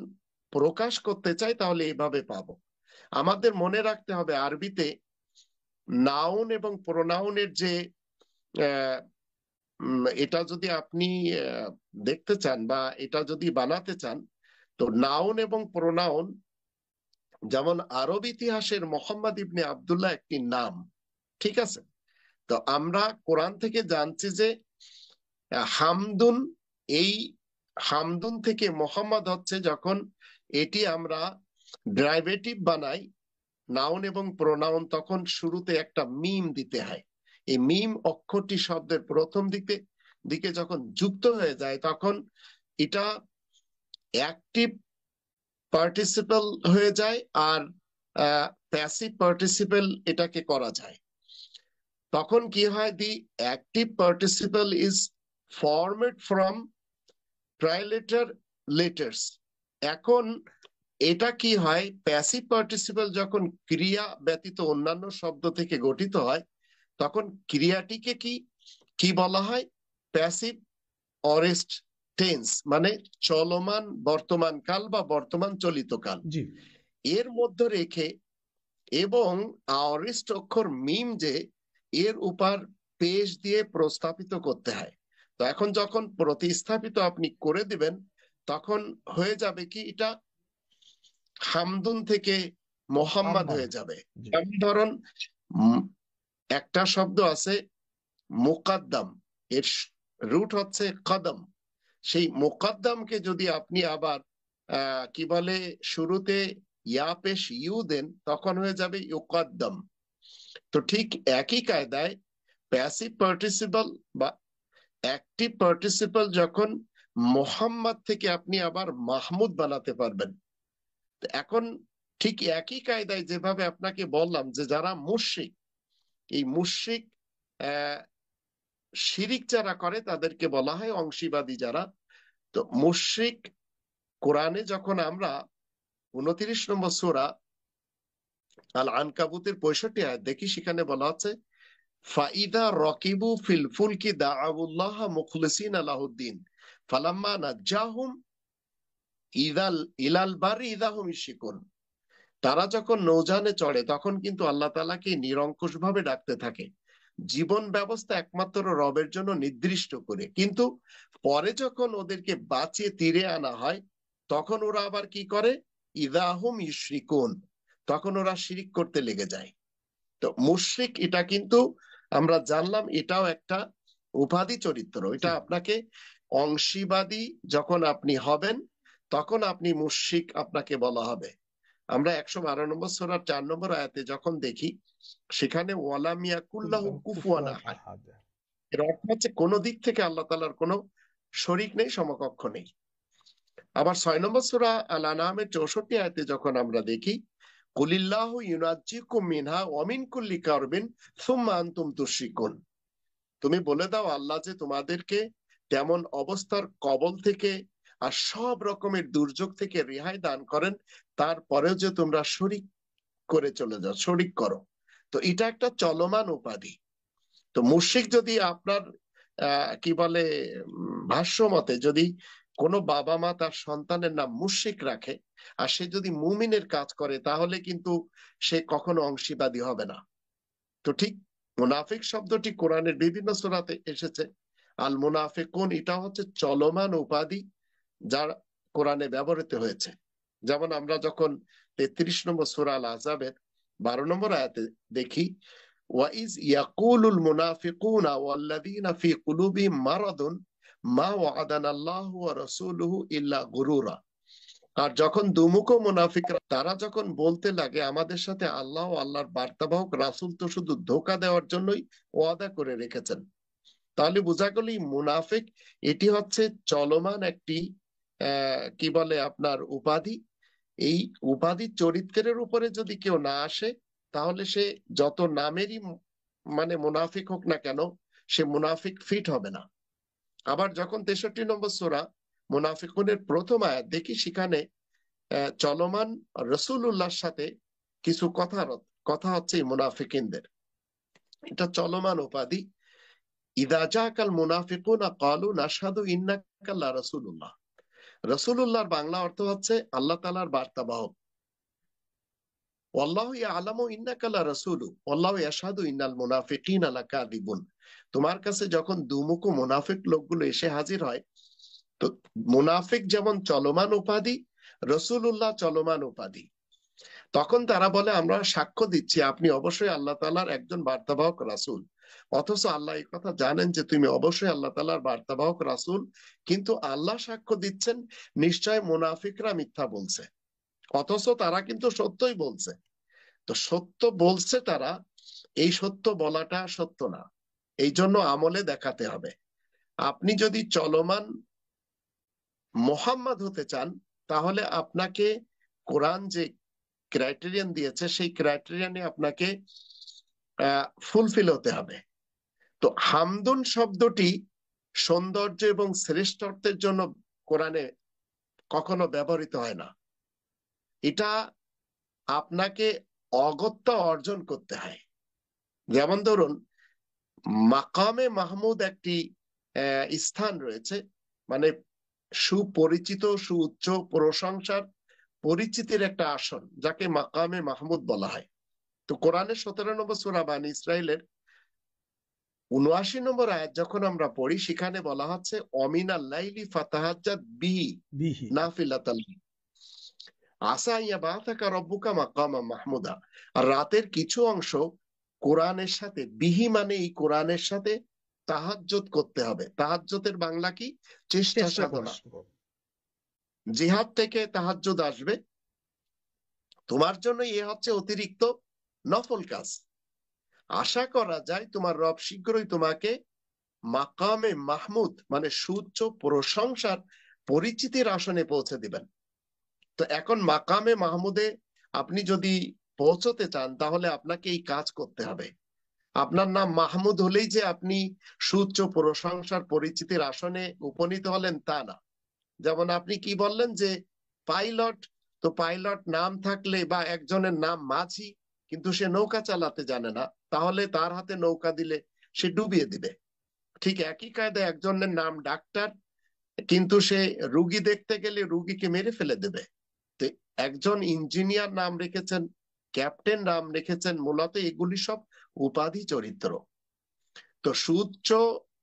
প্রকাশ করতে চাই, তাহলে এইভাবে পাবো। আমাদের মনে রাখতে হবে আরবিতে নাউন এবং প্রোনাউনের যে এটা যদি আপনি দেখতে চান বা এটা যদি বানাতে চান, তো নাউন এবং প্রোনাউন, যেমন আরব ইতিহাসের মোহাম্মদ ইবনে আব্দুল্লাহ একটি নাম, ঠিক আছে। তো আমরা কোরআন থেকে জানছি যে হামদুন, এই হামদুন থেকে মোহাম্মদ হচ্ছে যখন এটি আমরা ডেরিভেটিভ বানাই নাউন এবং প্রোনাউন, তখন শুরুতে একটা মিম দিতে হয়। এই মিম অক্ষরটি শব্দের প্রথম দিকে দিকে যখন যুক্ত হয়ে যায়, তখন এটা অ্যাক্টিভ পার্টিসিপল হয়ে যায়, আর প্যাসিভ পার্টিসিপল এটাকে করা যায়। তখন কি হয়, the active participle is formed from triliteral letters. এখন এটা কি হয়, প্যাসিভ পার্টিসিপল যখন ক্রিয়া ব্যতীত অন্যান্য শব্দ থেকে গঠিত হয়, তখন ক্রিয়াটিকে কি কি বলা হয়, প্যাসিভ অরেস্ট টেন্স, মানে চলমান বর্তমান কাল বা বর্তমান চলিত কাল জি। এর মধ্যে রেখে, এবং অরেস্ট অক্ষর মিম যে এর উপর পেশ দিয়ে প্রস্থাপিত করতে হয়। তো এখন যখন প্রতিস্থাপিত আপনি করে দিবেন, তখন হয়ে যাবে কি, এটা হামদুন থেকে মোহাম্মদ মোহাম্মদ। হয়ে যাবে। জি। যেমন ধরুন, একটা শব্দ আছে মুকাদ্দাম, এর রুট হচ্ছে কদম। সেই মুকাদ্দামকে যদি আপনি আবার কি বলে শুরুতে ইয়া পেশ ইউ দেন, তখন হয়ে যাবে ইউকাদ্দাম। তো ঠিক একই কায়দায় প্যাসিভ পার্টিসিপল বা অ্যাক্টিভ পার্টিসিপল যখন মোহাম্মদ থেকে আপনি আবার মাহমুদ বানাতে পারবেন। এখন ঠিক একই কায়দায় যেভাবে আপনাকে বললাম যে যারা মুশরিক, এই মুশরিক শিরিক যারা করে তাদেরকে বলা হয় অংশীবাদী যারা। তো মুশরিক, কোরআনে যখন আমরা 29 নম্বর সূরা আল আনকাবুতের 65 আয়াত দেখি, সেখানে বলা আছে ফাইদা রকিবু ফিল ফুলকি দাআউল্লাহ মুখলিসিনা লাহুদ্দিন ফালাম্মা নাজ্জাহুম ইদাল ইলাল বারি ইদাহুম ইশরিকুন। তারা যখন নৌযানে চড়ে, তখন কিন্তু আল্লাহ তাআলাকে নিরঙ্কুশ ভাবে ডাকতে থাকে, জীবন ব্যবস্থা একমাত্র রবের জন্য নির্দিষ্ট করে। কিন্তু পরে যখন ওদেরকে বাঁচিয়ে তীরে আনা হয়, তখন ওরা আবার কি করে, ইদাহুম ইশরিকুন, তখন ওরা শিরিক করতে লেগে যায়। তো মুশরিক এটা কিন্তু আমরা জানলাম, এটাও একটা উপাধি চরিত্র। এটা আপনাকে অংশীবাদী যখন আপনি হবেন, তখন আপনি মুশরিক আপনাকে বলা হবে। আমরা 112 নম্বর সূরার 4 নম্বর আয়াতে যখন দেখি, সেখানে ওয়ালাম ইয়াকুল্লাহু কুফুয়ান আহাদ, এর অর্থ হচ্ছে কোন দিক থেকে আল্লাহ তাআলার কোনো শরীক নেই, সমকক্ষ নেই। আবার 6 নম্বর সূরা আল আনআমের 64 আয়াতে যখন আমরা দেখি, কুলিল্লাহু ইউনাজ্জিকুম মিনহা ওয়া মিন কুল্লি কারবিন সুম্মা আনতুম তুশরিকুন, তুমি বলে দাও আল্লাহ যে তোমাদেরকে তেমন অবস্থার কবল থেকে আর সব রকমের দুর্যোগ থেকে রেহাই দান করেন, তারপরেও যে তোমরা শরিক করে চলে যাও, শরিক করো। তো এটা একটা চলমান উপাধি। তো মুশরিক যদি আপনার কি বলে ভাষ্য মতে, যদি কোনো বাবা মা তার সন্তানের নাম মুশরিক রাখে আর সে যদি মুমিনের কাজ করে, তাহলে কিন্তু সে কখনো অংশীবাদী হবে না। তো ঠিক মুনাফিক শব্দটি কোরআনের বিভিন্ন সূরাতে এসেছে। আল মুনাফিকুন, এটা হচ্ছে চলমান উপাধি যার কোরআনে ব্যবহৃত হয়েছে। যেমন আমরা যখন 33 নম্বর সূরা আল আহজাবের 12 নম্বর আয়াতে দেখি, ওয়াইজ ইয়াকুলুল মুনাফিকুনা ওয়াল্লাযীনা ফি কুলুবিহিম মারাদুন মা ওয়া'আদানাল্লাহু ওয়া রাসূলুহু ইল্লা গুরুরা। আর যখন দুমুখো মুনাফিকরা তারা যখন বলতে লাগে, আমাদের সাথে আল্লাহ ও আল্লাহর বার্তাবাহক রাসূল তো শুধু ধোঁকা দেওয়ার জন্যই ওয়াদা করে রেখেছেন। তাহলে বোঝা গেল মুনাফিক এটি হচ্ছে চলমান একটি কি বলে আপনার উপাধি। এই উপাধি চরিত্রের উপরে যদি কেউ না আসে, তাহলে সে যত নামেরই মানে মুনাফিক হোক না কেন, সে মুনাফিক ফিট হবে না। আবার যখন 63 নম্বর সূরা মুনাফিকুনের প্রথম আয়াত দেখি, সেখানে চলমান রসুলুল্লাহর সাথে কিছু কথা হচ্ছে এই মুনাফিকিনদের, এটা চলমান উপাধি। ইদা জাকাল মুনাফিকুনা ক্বালু নাশহাদু ইন্নাকা লা রাসূলুল্লাহ। রাসূলুল্লাহর বাংলা অর্থ হচ্ছে আল্লাহ তাআলার বার্তাবাহক। ওয়াল্লাহু ইয়ালামু ইন্নাকা লা রাসূলু ওয়াল্লাহু ইয়াশহাদু ইন্নাল মুনাফিকিনা লাকাযিবুন। তোমার কাছে যখন দুমুখ মুনাফিক লোকগুলো এসে হাজির হয়, তো মুনাফিক যেমন চলমান উপাধি, রাসূলুল্লাহ চলমান উপাধি। তখন তারা বলে আমরা সাক্ষ্য দিচ্ছি আপনি অবশ্যই আল্লাহ তাআলার একজন বার্তাবাহক রাসূল। অথচ আল্লাহ এই কথা জানেন যে তুমি অবশ্যই আল্লাহ তাআলার বার্তাবাহক রাসূল, কিন্তু আল্লাহ সাক্ষ্য দিচ্ছেন নিশ্চয় মুনাফিকরা মিথ্যা বলছে। অথচ তারা কিন্তু সত্যই বলছে। তো সত্য বলছে তারা, এই সত্য বলাটা সত্য না, এই জন্য আমলে দেখাতে হবে। আপনি যদি চলমান মুহাম্মদ হতে চান, তাহলে আপনাকে কোরআন যে ক্রাইটেরিয়ান দিয়েছে সেই ক্রাইটেরিয়ানে আপনাকে ফুলফিল হতে হবে। তো হামদুন শব্দটি সৌন্দর্য এবং শ্রেষ্ঠত্বের জন্য কোরআনে কখনো ব্যবহৃত হয় না। এটা আপনাকে অগত্যা অর্জন করতে হয়। যেমন ধরুন, মাকামে মাহমুদ একটি স্থান রয়েছে, মানে সুপরিচিত সুউচ্চ প্রশংসার পরিচিতির একটা আসন, যাকে মাকামে মাহমুদ বলা হয়। তো কোরআনের 17 নম্বর সূরা বানী ইসরাইলের 79 নম্বর আয়াত যখন আমরা পড়ি, সেখানে বলা হচ্ছে অমিনাল লাইলি ফাতাহাজ্জাদ বিহি নাফিলাতাল আসা ইয়াবাতাকা রব্বুকা মাকামা মাহমুদা। আর রাতের কিছু অংশ কোরআনের সাথে, বিহি মানে এই কোরআনের সাথে তাহাজ্জুদ করতে হবে। তাহাজ্জুদের বাংলা কি? চেষ্টা সাধনা। জিহাদ থেকে তাহাজ্জুদ আসবে, তোমার জন্য এ হচ্ছে অতিরিক্ত নফল কাজ। আশা করা যায় তোমার রব শীঘ্রই তোমাকে মাকামে মাহমুদ মানে সুউচ্চ প্রশংসার পরিচিতির আসনে পৌঁছে দিবেন। তো এখন মাকামে মাহমুদে আপনি যদি পৌঁছতে চান, তাহলে আপনাকে এই কাজ করতে হবে। আপনার নাম মাহমুদ হলেই যে আপনি সুউচ্চ প্রশংসার পরিচিতির আসনে উপনীত হলেন তা না। যেমন আপনি কি বললেন যে পাইলট, তো পাইলট নাম থাকলে, বা একজনের নাম মাঝি কিন্তু সে নৌকা চালাতে জানে না, তাহলে তার হাতে নৌকা দিলে সে ডুবিয়ে দিবে। ঠিক একই কায়দায় একজনের নাম ডাক্তার, কিন্তু সে রুগী দেখতে গেলে রুগীকে মেরে ফেলে দেবে। তো একজন ইঞ্জিনিয়ার নাম রেখেছেন, ক্যাপ্টেন নাম রেখেছেন, মূলত এগুলি সব উপাধি চরিত্র। তো সুউচ্চ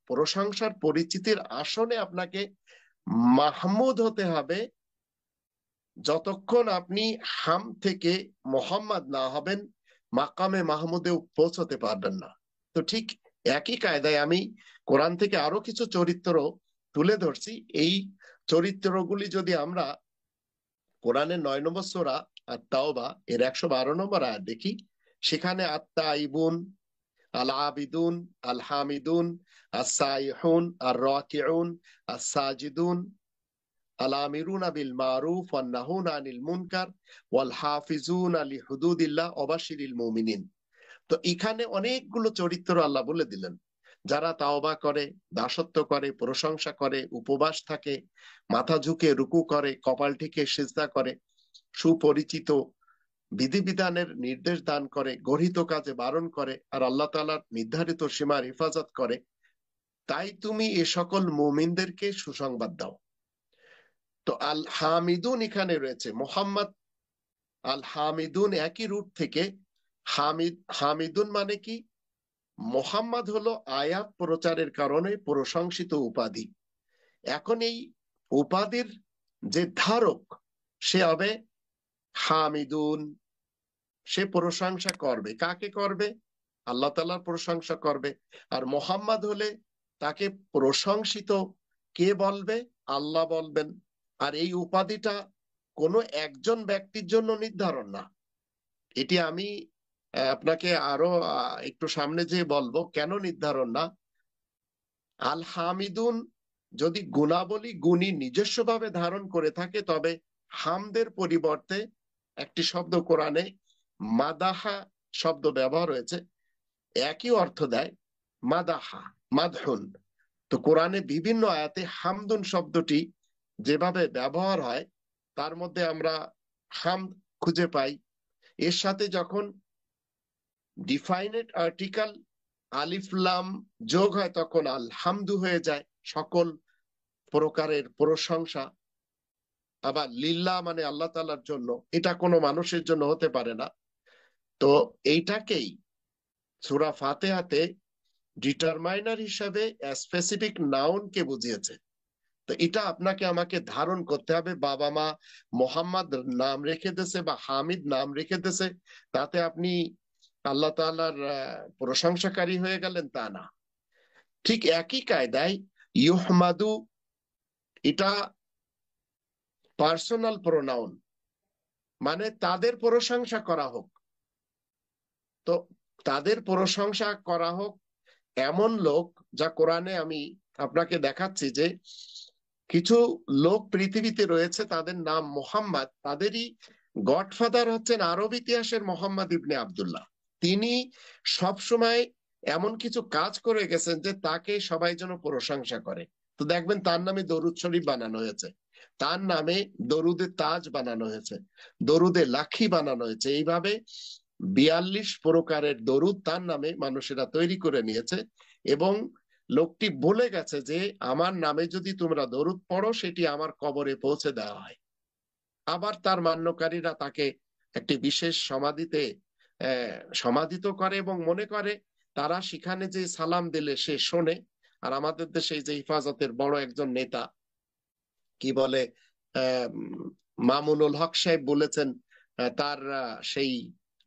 প্রশংসার পরিচিতির আসনে আপনাকে মাহমুদ হতে হবে যতক্ষণ আপনি হাম থেকে মোহাম্মদ না হবেন, মাকামে মাহমুদে পৌঁছতে পারবেন না। তো ঠিক একই কায়দায় আমি কোরআন থেকে আরো কিছু চরিত্র তুলে ধরছি। এই চরিত্রগুলি যদি আমরা কোরআনের 9 নম্বর সূরা আত-তাওবা এর 112 নম্বর আয়াত দেখি, সেখানে আত-তাইবুন, আল আবিদুন, আল হামিদুন, আস-সাইহুন, আর রাকিউন, আস-সাজিদুন, আল আমিরুনা বিল মারুফ ওয়ান নাহুনা আনিল মুনকার ওয়াল হাফিজুনা লিহুদুদিল্লাহ ওয়া বাশিরিল মুমিনিন। তো এখানে অনেকগুলো চরিত্র আল্লাহ বলে দিলেন, যারা তাওবা করে, দাসত্ব করে, প্রশংসা করে, উপবাস থাকে, মাথা ঝুঁকে রুকু করে, কপাল ঠেকে সিজদা করে, সুপরিচিত বিধিবিধানের নির্দেশ দান করে, গর্হিত কাজে বারণ করে, আর আল্লাহ তাআলার নির্ধারিত সীমার হেফাজত করে। তাই তুমি এ সকল মুমিনদেরকে সুসংবাদ দাও। তো আল হামিদুন এখানে রয়েছে, মোহাম্মদ আল হামিদুন একই রুট থেকে। হামিদুন মানে কি? মোহাম্মদ হলো আয়াত প্রচারের কারণে প্রশংসিত উপাধি। এখন এই উপাধির যে ধারক সে হবে হামিদুন। সে প্রশংসা করবে, কাকে করবে? আল্লাহ তাআলার প্রশংসা করবে। আর মোহাম্মদ হলে তাকে প্রশংসিত কে বলবে? আল্লাহ বলবেন। আর এই উপাধিটা কোনো একজন ব্যক্তির জন্য নির্ধারণ না। এটি আমি আপনাকে আরো একটু সামনে যে বলবো কেন নির্ধারণ না। আল হামিদুন যদি গুণাবলী গুণী নিজস্বভাবে ধারণ করে থাকে, তবে হামদের পরিবর্তে একটি শব্দ কোরআনে মাদাহা শব্দ ব্যবহার হয়েছে, একই অর্থ দেয়, মাদাহা, মাদহুন। তো কোরআনে বিভিন্ন আয়াতে হামদুন শব্দটি যেভাবে ব্যবহার হয়, তার মধ্যে আমরা হামদ খুঁজে পাই। এর সাথে যখন ডিফাইনেট আর্টিকেল আলিফ লাম যোগ হয় তখন আলহামদু হয়ে যায়, সকল প্রকারের প্রশংসা। আবার লিল্লাহ মানে আল্লাহ তাআলার জন্য, এটা কোনো মানুষের জন্য হতে পারে না। তো এইটাকেই সূরা ফাতিহাতে ডিটারমাইনার হিসাবে স্পেসিফিক নাউন কে বুঝিয়েছে। তো এটা আপনাকে আমাকে ধারণ করতে হবে। বাবা মা মোহাম্মদ নাম রেখে দিয়েছে বা হামিদ নাম রেখে দিয়েছে, তাতে আপনি আল্লাহ তাআলার প্রশংসাকারী হয়ে গেলেন, তা না। ঠিক একই কায়দায় ইউহমাদু, এটা পার্সোনাল প্রোনাউন, মানে তাদের প্রশংসা করা হোক। তো তাদের প্রশংসা করা হোক এমন লোক, যা কোরআনে আমি আপনাকে দেখাচ্ছি যে কিছু লোক পৃথিবীতে রয়েছে তাদের নাম মোহাম্মদ, তাদেরই গডফাদার হচ্ছেন আরব ইতিহাসের মোহাম্মদ ইবনে আব্দুল্লাহ। তিনি সবসময় এমন কিছু কাজ করে গেছেন যে তাকে সবাই যেন প্রশংসা করে। তো দেখবেন তার নামে দরুদ শরীফ বানানো হয়েছে, তার নামে দরুদে তাজ বানানো হয়েছে, দরুদে লাখি বানানো হয়েছে। এইভাবে 42 প্রকারের দরুদ তার নামে মানুষেরা তৈরি করে নিয়েছে। এবং লোকটি বলে গেছে যে আমার নামে যদি তোমরা দরুদ পড়ো সেটি আমার কবরে পৌঁছে দেওয়া হয়। আবার তার মান্যকারীরা তাকে একটি বিশেষ সমাধিতে সমাধিত করে এবং মনে করে তারা সেখানে যে সালাম দিলে সে শোনে। আর আমাদের দেশে যে হিফাজতের বড় একজন নেতা কি বলে, মামুনুল হক সাহেব বলেছেন তার সেই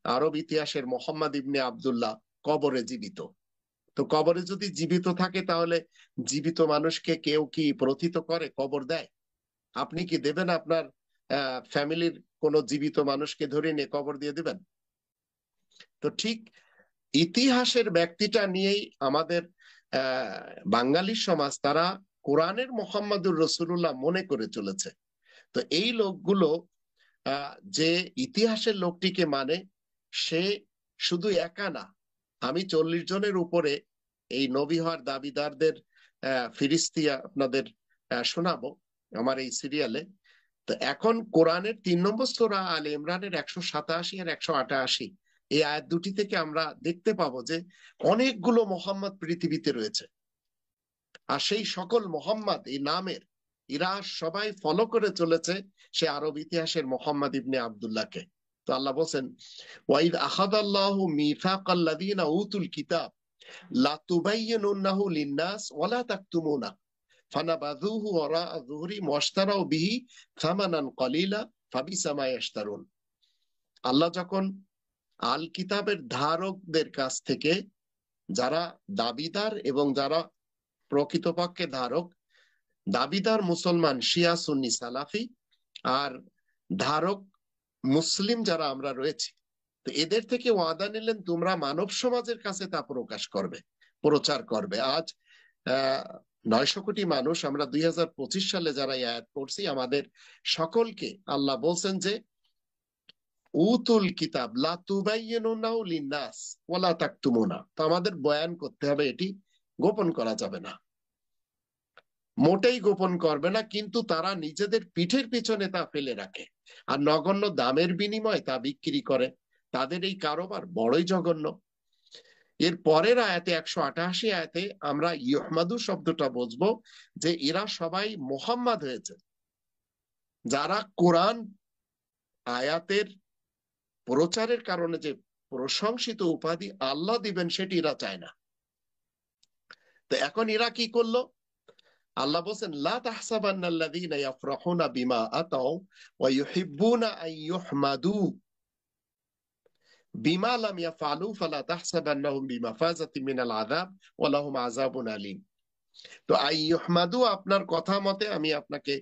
আরব ইতিহাসের মোহাম্মদ ইবনে আব্দুল্লাহ কবরে জীবিত। তো কবরে যদি জীবিত থাকে তাহলে জীবিত মানুষকে কেউ কি প্রথিত করে, কবর দেয়? আপনি কি দেবেন আপনার ফ্যামিলির কোন জীবিত মানুষকে ধরে নিয়ে কবর দিয়ে দিবেন? তো ঠিক ইতিহাসের ব্যক্তিটা নিয়েই আমাদের বাঙালি সমাজ তারা কোরআনের মোহাম্মদুর রসুল্লাহ মনে করে চলেছে। তো এই লোকগুলো যে ইতিহাসের লোকটিকে মানে, সে শুধু একা না। আমি 40 জনের উপরে এই নবী হওয়ার দাবিদারদের ফিরিস্তি আপনাদের শোনাবো আমার এই সিরিয়ালে। তো এখন কোরআনের 3 নম্বর সূরা আলে ইমরানের 187 আর 188 এই আয়াত দুটি থেকে আমরা দেখতে পাবো যে অনেকগুলো মোহাম্মদ পৃথিবীতে রয়েছে। আর সেই সকল মোহাম্মদ এই নামের এরা সবাই ফলো করে চলেছে সে আরব ইতিহাসের মোহাম্মদ ইবনে আব্দুল্লাহকে। তো আল্লাহ বলেন, ওয়াইদ আখাযাল্লাহু মিসাকাল্লাযীনা উতুল কিতাব লা তুবাইয়িনুন্নাহু লিন-নাস ওয়া লা তাকতুমুনা ফানাবাযুহু ওয়ারা'a যুহরিহিম ওয়াশতারাউ বিহি সামানান ক্বালিলা ফাবিসা মা ইয়াশতারুন। আল্লাহ যখন আল কিতাবের ধারকদের কাছ থেকে, যারা দাবিদার এবং যারা প্রকৃতপক্ষে ধারক, দাবিদার মুসলমান শিয়া সুন্নি সালাফি, আর ধারক মুসলিম যারা আমরা রয়েছি, তো এদের থেকে ওয়াদা নিলেন তোমরা মানব সমাজের কাছে তা প্রকাশ করবে, প্রচার করবে। আজ 900 কোটি মানুষ আমরা 2025 সালে যারা আয়াত পড়ছি, আমাদের সকলকে আল্লাহ বলছেন যে উতুল কিতাব লা তুবাইয়িনুনাহু লিন-নাস ওয়া লা তাকতুমুনা। তো আমাদের বয়ান করতে হবে, এটি গোপন করা যাবে না, মোটেই গোপন করবে না। কিন্তু তারা নিজেদের পিঠের পিছনে তা ফেলে রাখে আর নগণ্য দামের বিনিময়ে তা বিক্রি করে। তাদের এই কারবার বড়ই জঘন্য। এর পরের আয়াতে 188 আয়াতে আমরা ইহমাদু শব্দটা বুঝবো যে এরা সবাই মোহাম্মদ হয়েছে, যারা কোরআন আয়াতের প্রচারের কারণে যে প্রশংসিত উপাধি আল্লাহ দিবেন সেটি এরা চায় না। তো এখন এরা কি করলো? আল্লাহ বলেন, লা তাহসাবান্নাল্লাযীনা ইয়াফরাহুনা বিমা আতাউ ওয়া ইউহিব্বুনা আন ইউহমাদু বিমা লাম ইয়াফআলু ফালা তাহসাবান্নাহুম বিমাফাযাতিন মিনাল আযাব ওয়া লাহুম আযাবুন আলীম। তো আন ইউহমাদু আপনার কথা মতে আমি আপনাকে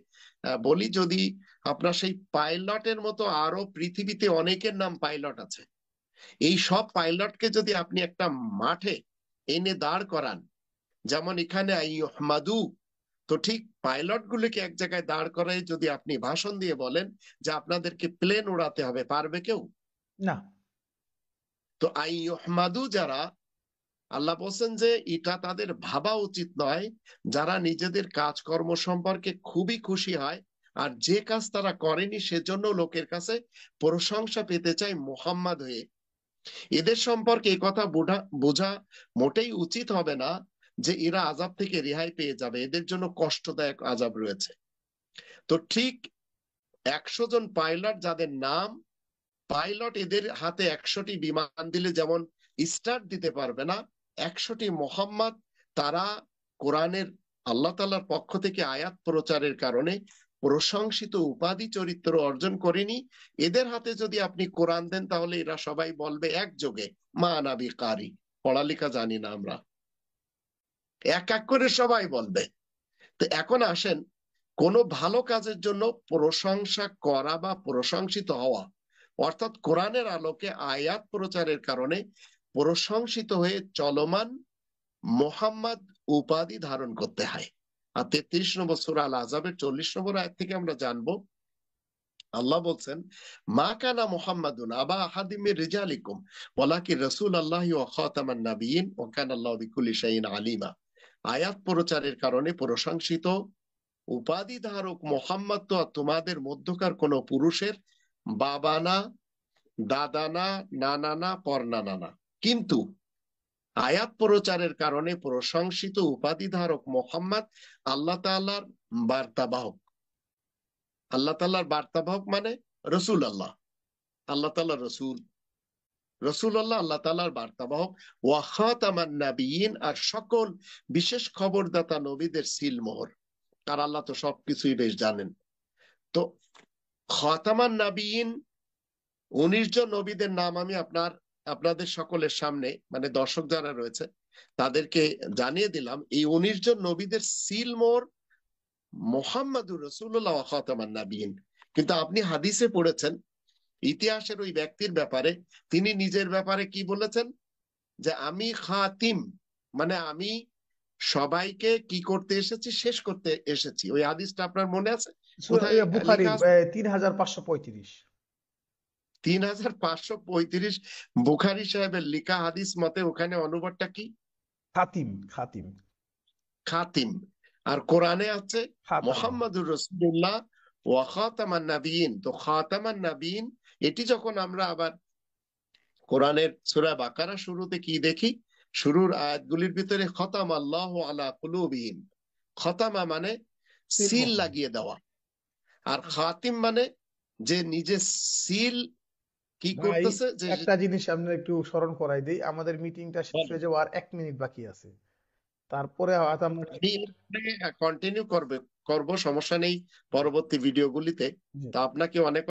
বলি, যদি আপনার সেই পাইলটের মতো আরো পৃথিবীতে অনেকের নাম পাইলট আছে, এই সব পাইলটকে যদি আপনি একটা মাঠে এনে দাঁড় করান, যেমন এখানে আন ইউহমাদু, তো ঠিক পাইলট গুলিকে এক জায়গায় দাঁড় করায় যদি আপনি ভাষণ দিয়ে বলেন যে আপনাদেরকে প্লেন উড়াতে হবে, পারবে কেউ? না। তো আন ইউহমাদু যারা, আল্লাহ বলছেন যে এটা তাদের ভাবা উচিত নয়, যারা নিজেদের কাজকর্ম সম্পর্কে খুবই খুশি হয় আর যে কাজ তারা করেনি সেজন্য লোকের কাছে প্রশংসা পেতে চায় মুহাম্মদ হয়ে। এদের সম্পর্কে এই কথা বোঝা মোটেই উচিত হবে না যে এরা আযাব থেকে রেহাই পেয়ে যাবে, এদের জন্য কষ্টদায়ক আযাব রয়েছে। তো ঠিক 100 জন পাইলট যাদের নাম, পাইলট এদের হাতে 100টি বিমান দিলে যেমন স্টার্ট দিতে পারবে না, 100টি মোহাম্মদ তারা কোরআনের আল্লাহ তাআলার পক্ষ থেকে আয়াত প্রচারের কারণে প্রশংসিত উপাধি চরিত্র অর্জন করেনি। এদের হাতে যদি আপনি কোরআন দেন তাহলে এরা সবাই বলবে একযোগে মা নাবি কারি, পড়ালেখা জানি না আমরা, এক এক করে সবাই বলবে। তো এখন আসেন, কোনো ভালো কাজের জন্য প্রশংসা করা বা প্রশংসিত হওয়া, অর্থাৎ কোরআনের আলোকে আয়াত প্রচারের কারণে প্রশংসিত হয়ে চলমান মোহাম্মদ উপাধি ধারণ করতে হয়। আর 33 নম্বর সূরা আল আহজাবের 40 নম্বর আয়াত থেকে আমরা জানবো, আল্লাহ বলছেন, মা কানা মুহাম্মাদুন আবা আহাদিম মির রিজালিকুম ওয়ালাকিন রাসূলুল্লাহি ওয়া খাতামান নাবিয়্যিন ওয়া কানা আল্লাহু বিকুল্লি শাইইন আলিমা। আয়াত প্রচারের কারণে প্রশংসিত উপাধি ধারক মোহাম্মদ তো আর তোমাদের মধ্যকার কোন পুরুষের বাবা না, দাদা না, নানা না, পরনানা না, কিন্তু আয়াত প্রচারের কারণে প্রশংসিত উপাধি ধারক মোহাম্মদ আল্লাহ তাআলার বার্তাবাহক। আল্লাহ তাআলার বার্তাবাহক মানে রসুল আল্লাহ, আল্লাহ তাআলা রসুল, রসুল্লাহ আল্লাহ তাআলার বার্তাবাহক, ওয়া খাতামান নাবিয়্যিন আর সকল বিশেষ খবরদাতা নবীদের সিলমোহর। আর আল্লাহ তো সবকিছুই বেশ জানেন। তো খাতামান নাবিয়্যিন 19 জন নবীদের নাম আমি আপনাদের সকলের সামনে, মানে দর্শক যারা রয়েছে তাদেরকে জানিয়ে দিলাম। এই 19 জন নবীদের সিলমোহর মুহাম্মাদুর রাসূলুল্লাহ ওয়া খাতামান নাবিয়্যিন। কিন্তু আপনি হাদিসে পড়েছেন ইতিহাসের ওই ব্যক্তির ব্যাপারে, তিনি নিজের ব্যাপারে কি বলেছেন, যে আমি খাতিম, মানে আমি সবাইকে কি করতে এসেছি, শেষ করতে এসেছি। ওই হাদিসটা আপনার মনে আছে? কোথায় বুখারী লেখা আছে? 3535। 3535 বুখারী সাহেবের লেখা হাদিস মতে ওখানে অনুবাদটা কি? খাতিম, খাতিম, খাতিম। আর কোরআনে আছে খাতাম। মুহাম্মাদুর রাসূলুল্লাহ ওয়া খাতামান নাবিয়্যিন। তো খাতামান নাবিয়্যিন এটি যখন আমরা আবার কোরআনের সূরা বাকারা শুরুতে কি দেখি, শুরুর আয়াতগুলির ভিতরে খতাম আল্লাহু আলা কুলুবিহিম, খতামা মানে সিল লাগিয়ে দেওয়া, আর খাতিম মানে যে নিজে সিল কি ভাই, করতেছে, যে একটা জিনিস আমরা একটু স্মরণ করাই দিই, আমাদের মিটিংটা শেষ হয়ে যাওয়ার 1 মিনিট বাকি আছে। তারপরে হয়তো আমরা কন্টিনিউ করব, সমস্যা নেই পরবর্তী ভিডিওগুলিতে। তো আপনাকে অনেক